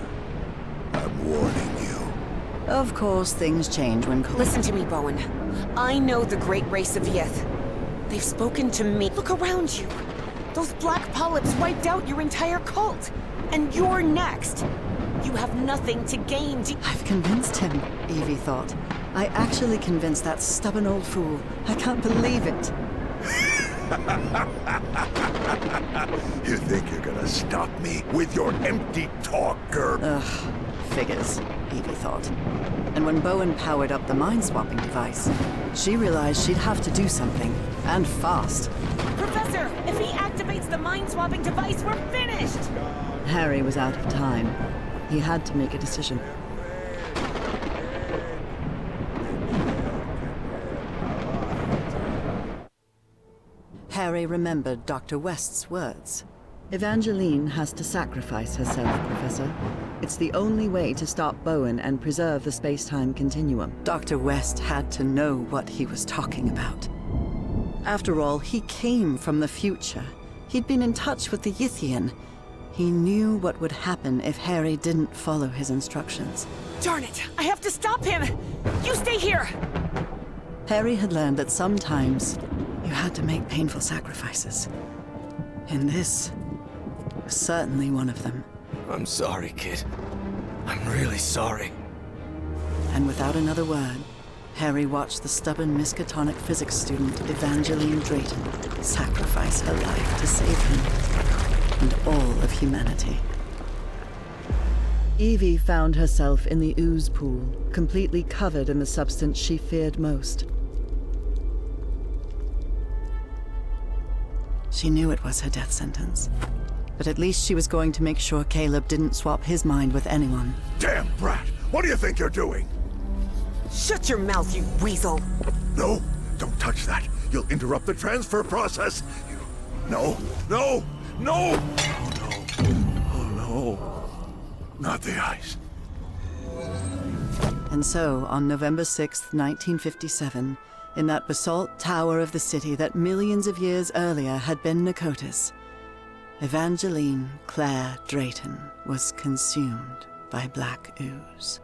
I'm warning you. Of course, things change when Listen to me, Bowen. I know the great race of Yith. They've spoken to me. Look around you. Those black polyps wiped out your entire cult. And you're next. You have nothing to gain. I've convinced him, Evie thought. I actually convinced that stubborn old fool. I can't believe it. You think you're gonna stop me with your empty talk, Gerb? Ugh, figures, Evie thought. And when Bowen powered up the mind-swapping device, she realized she'd have to do something, and fast. Professor, if he activates the mind-swapping device, we're finished! Harry was out of time. He had to make a decision. Harry remembered Dr. West's words. Evangeline has to sacrifice herself, Professor. It's the only way to stop Bowen and preserve the space-time continuum. Dr. West had to know what he was talking about. After all, he came from the future. He'd been in touch with the Yithian. He knew what would happen if Harry didn't follow his instructions. Darn it! I have to stop him! You stay here! Harry had learned that sometimes you had to make painful sacrifices. And this was certainly one of them. I'm sorry, kid. I'm really sorry. And without another word, Harry watched the stubborn Miskatonic physics student Evangeline Drayton sacrifice her life to save him and all of humanity. Evie found herself in the ooze pool, completely covered in the substance she feared most. She knew it was her death sentence, but at least she was going to make sure Caleb didn't swap his mind with anyone. Damn brat! What do you think you're doing? Shut your mouth, you weasel! No, don't touch that. You'll interrupt the transfer process. No, no, no! Oh no, oh no. Not the ice. And so, on November 6th, 1957, in that basalt tower of the city that millions of years earlier had been Nakotas, Evangeline Claire Drayton was consumed by black ooze.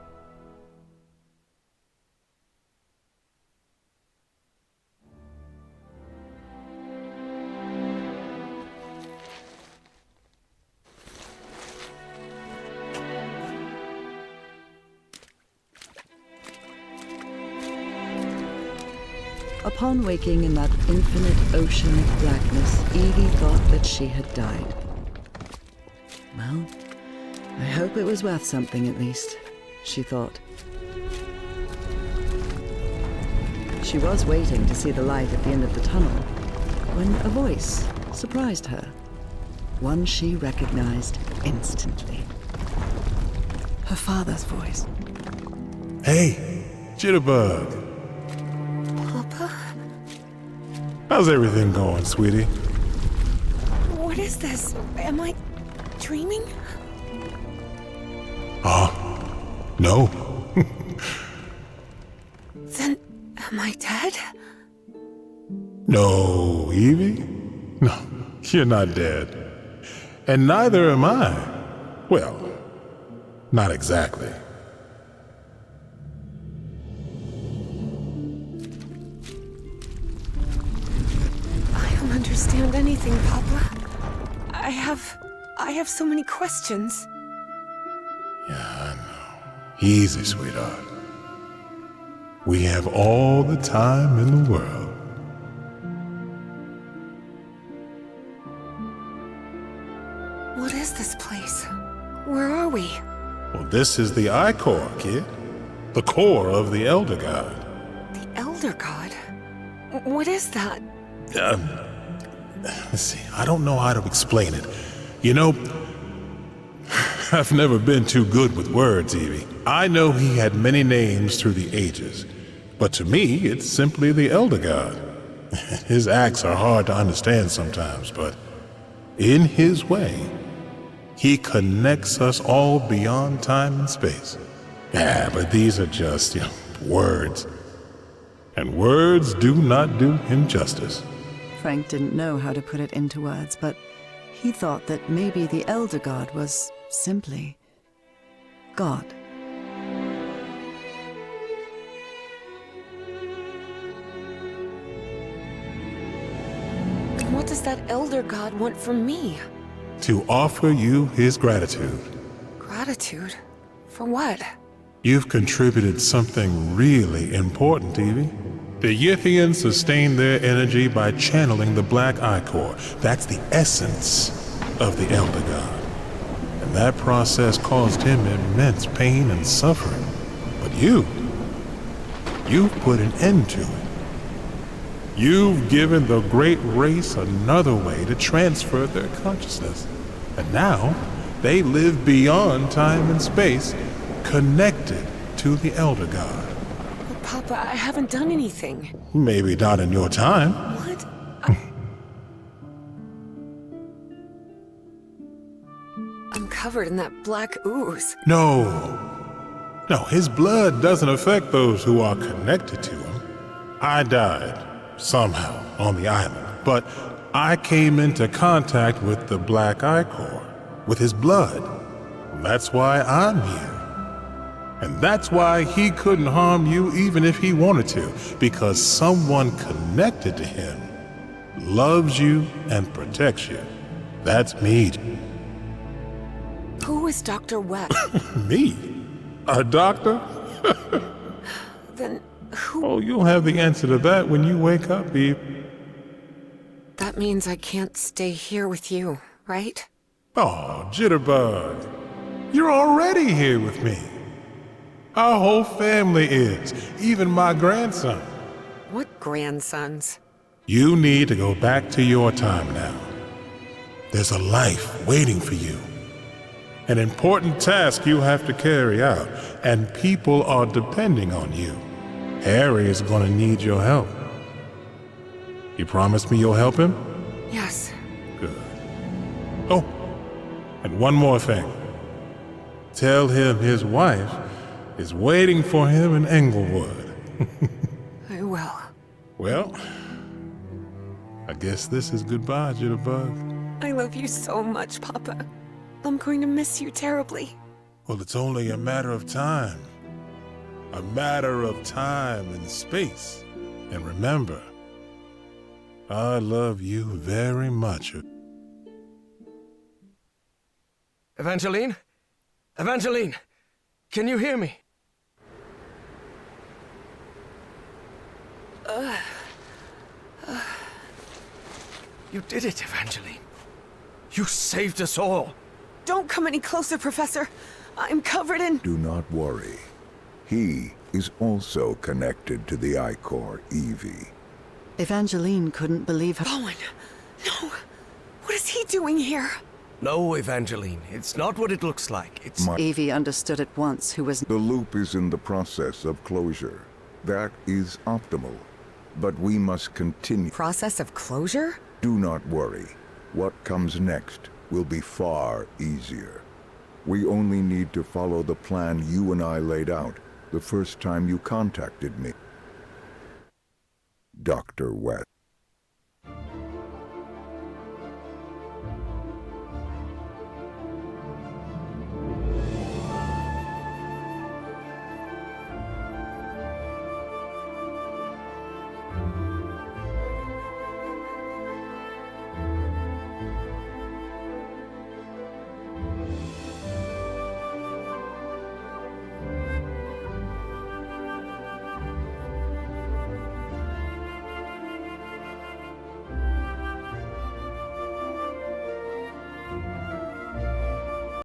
Upon waking in that infinite ocean of blackness, Evie thought that she had died. Well, I hope it was worth something at least, she thought. She was waiting to see the light at the end of the tunnel when a voice surprised her. One she recognized instantly. Her father's voice. Hey, Jitterbug. Papa? How's everything going, sweetie? What is this? Am I dreaming? No. Then, am I dead? No, Evie? No, you're not dead. And neither am I. Well, not exactly. I don't understand anything, Papa. I have so many questions. Yeah, I know. Easy, sweetheart. We have all the time in the world. What is this place? Where are we? Well, this is the I-Core, kid. The core of the Elder God. The Elder God? What is that? Let's see, I don't know how to explain it. You know, I've never been too good with words, Evie. I know he had many names through the ages, but to me, it's simply the Elder God. His acts are hard to understand sometimes, but in his way, he connects us all beyond time and space. Yeah, but these are just, words. And words do not do him justice. Frank didn't know how to put it into words, but he thought that maybe the Elder God was simply God. What does that Elder God want from me? To offer you his gratitude. Gratitude? For what? You've contributed something really important, Evie. The Yithians sustain their energy by channeling the Black I-Core. That's the essence of the Elder God. And that process caused him immense pain and suffering. But you've put an end to it. You've given the great race another way to transfer their consciousness. And now, they live beyond time and space, connected to the Elder God. But Papa, I haven't done anything. Maybe not in your time. What? I'm covered in that black ooze. No, his blood doesn't affect those who are connected to him. I died, somehow, on the island, but I came into contact with the Black I-Core, with his blood. That's why I'm here. And that's why he couldn't harm you even if he wanted to, because someone connected to him loves you and protects you. That's me. Who is Dr. Webb? Me? A doctor? Then who? Oh, you'll have the answer to that when you wake up, Eve. That means I can't stay here with you, right? Oh, Jitterbug. You're already here with me. Our whole family is, even my grandson. What grandsons? You need to go back to your time now. There's a life waiting for you. An important task you have to carry out, and people are depending on you. Harry is going to need your help. You promise me you'll help him? Yes. Good. Oh, and one more thing. Tell him his wife is waiting for him in Englewood. I will. Well, I guess this is goodbye, Jitterbug. I love you so much, Papa. I'm going to miss you terribly. Well, it's only a matter of time. A matter of time and space. And remember, I love you very much. Evangeline? Evangeline! Can you hear me? You did it, Evangeline. You saved us all. Don't come any closer, Professor. I'm covered in... Do not worry. He is also connected to the I-Core, Evie. Evangeline couldn't believe her. Bowen! No! What is he doing here? No, Evangeline. It's not what it looks like. It's... Evie understood at once who was... The loop is in the process of closure. That is optimal. But we must continue. Process of closure? Do not worry. What comes next will be far easier. We only need to follow the plan you and I laid out the first time you contacted me. Dr. West.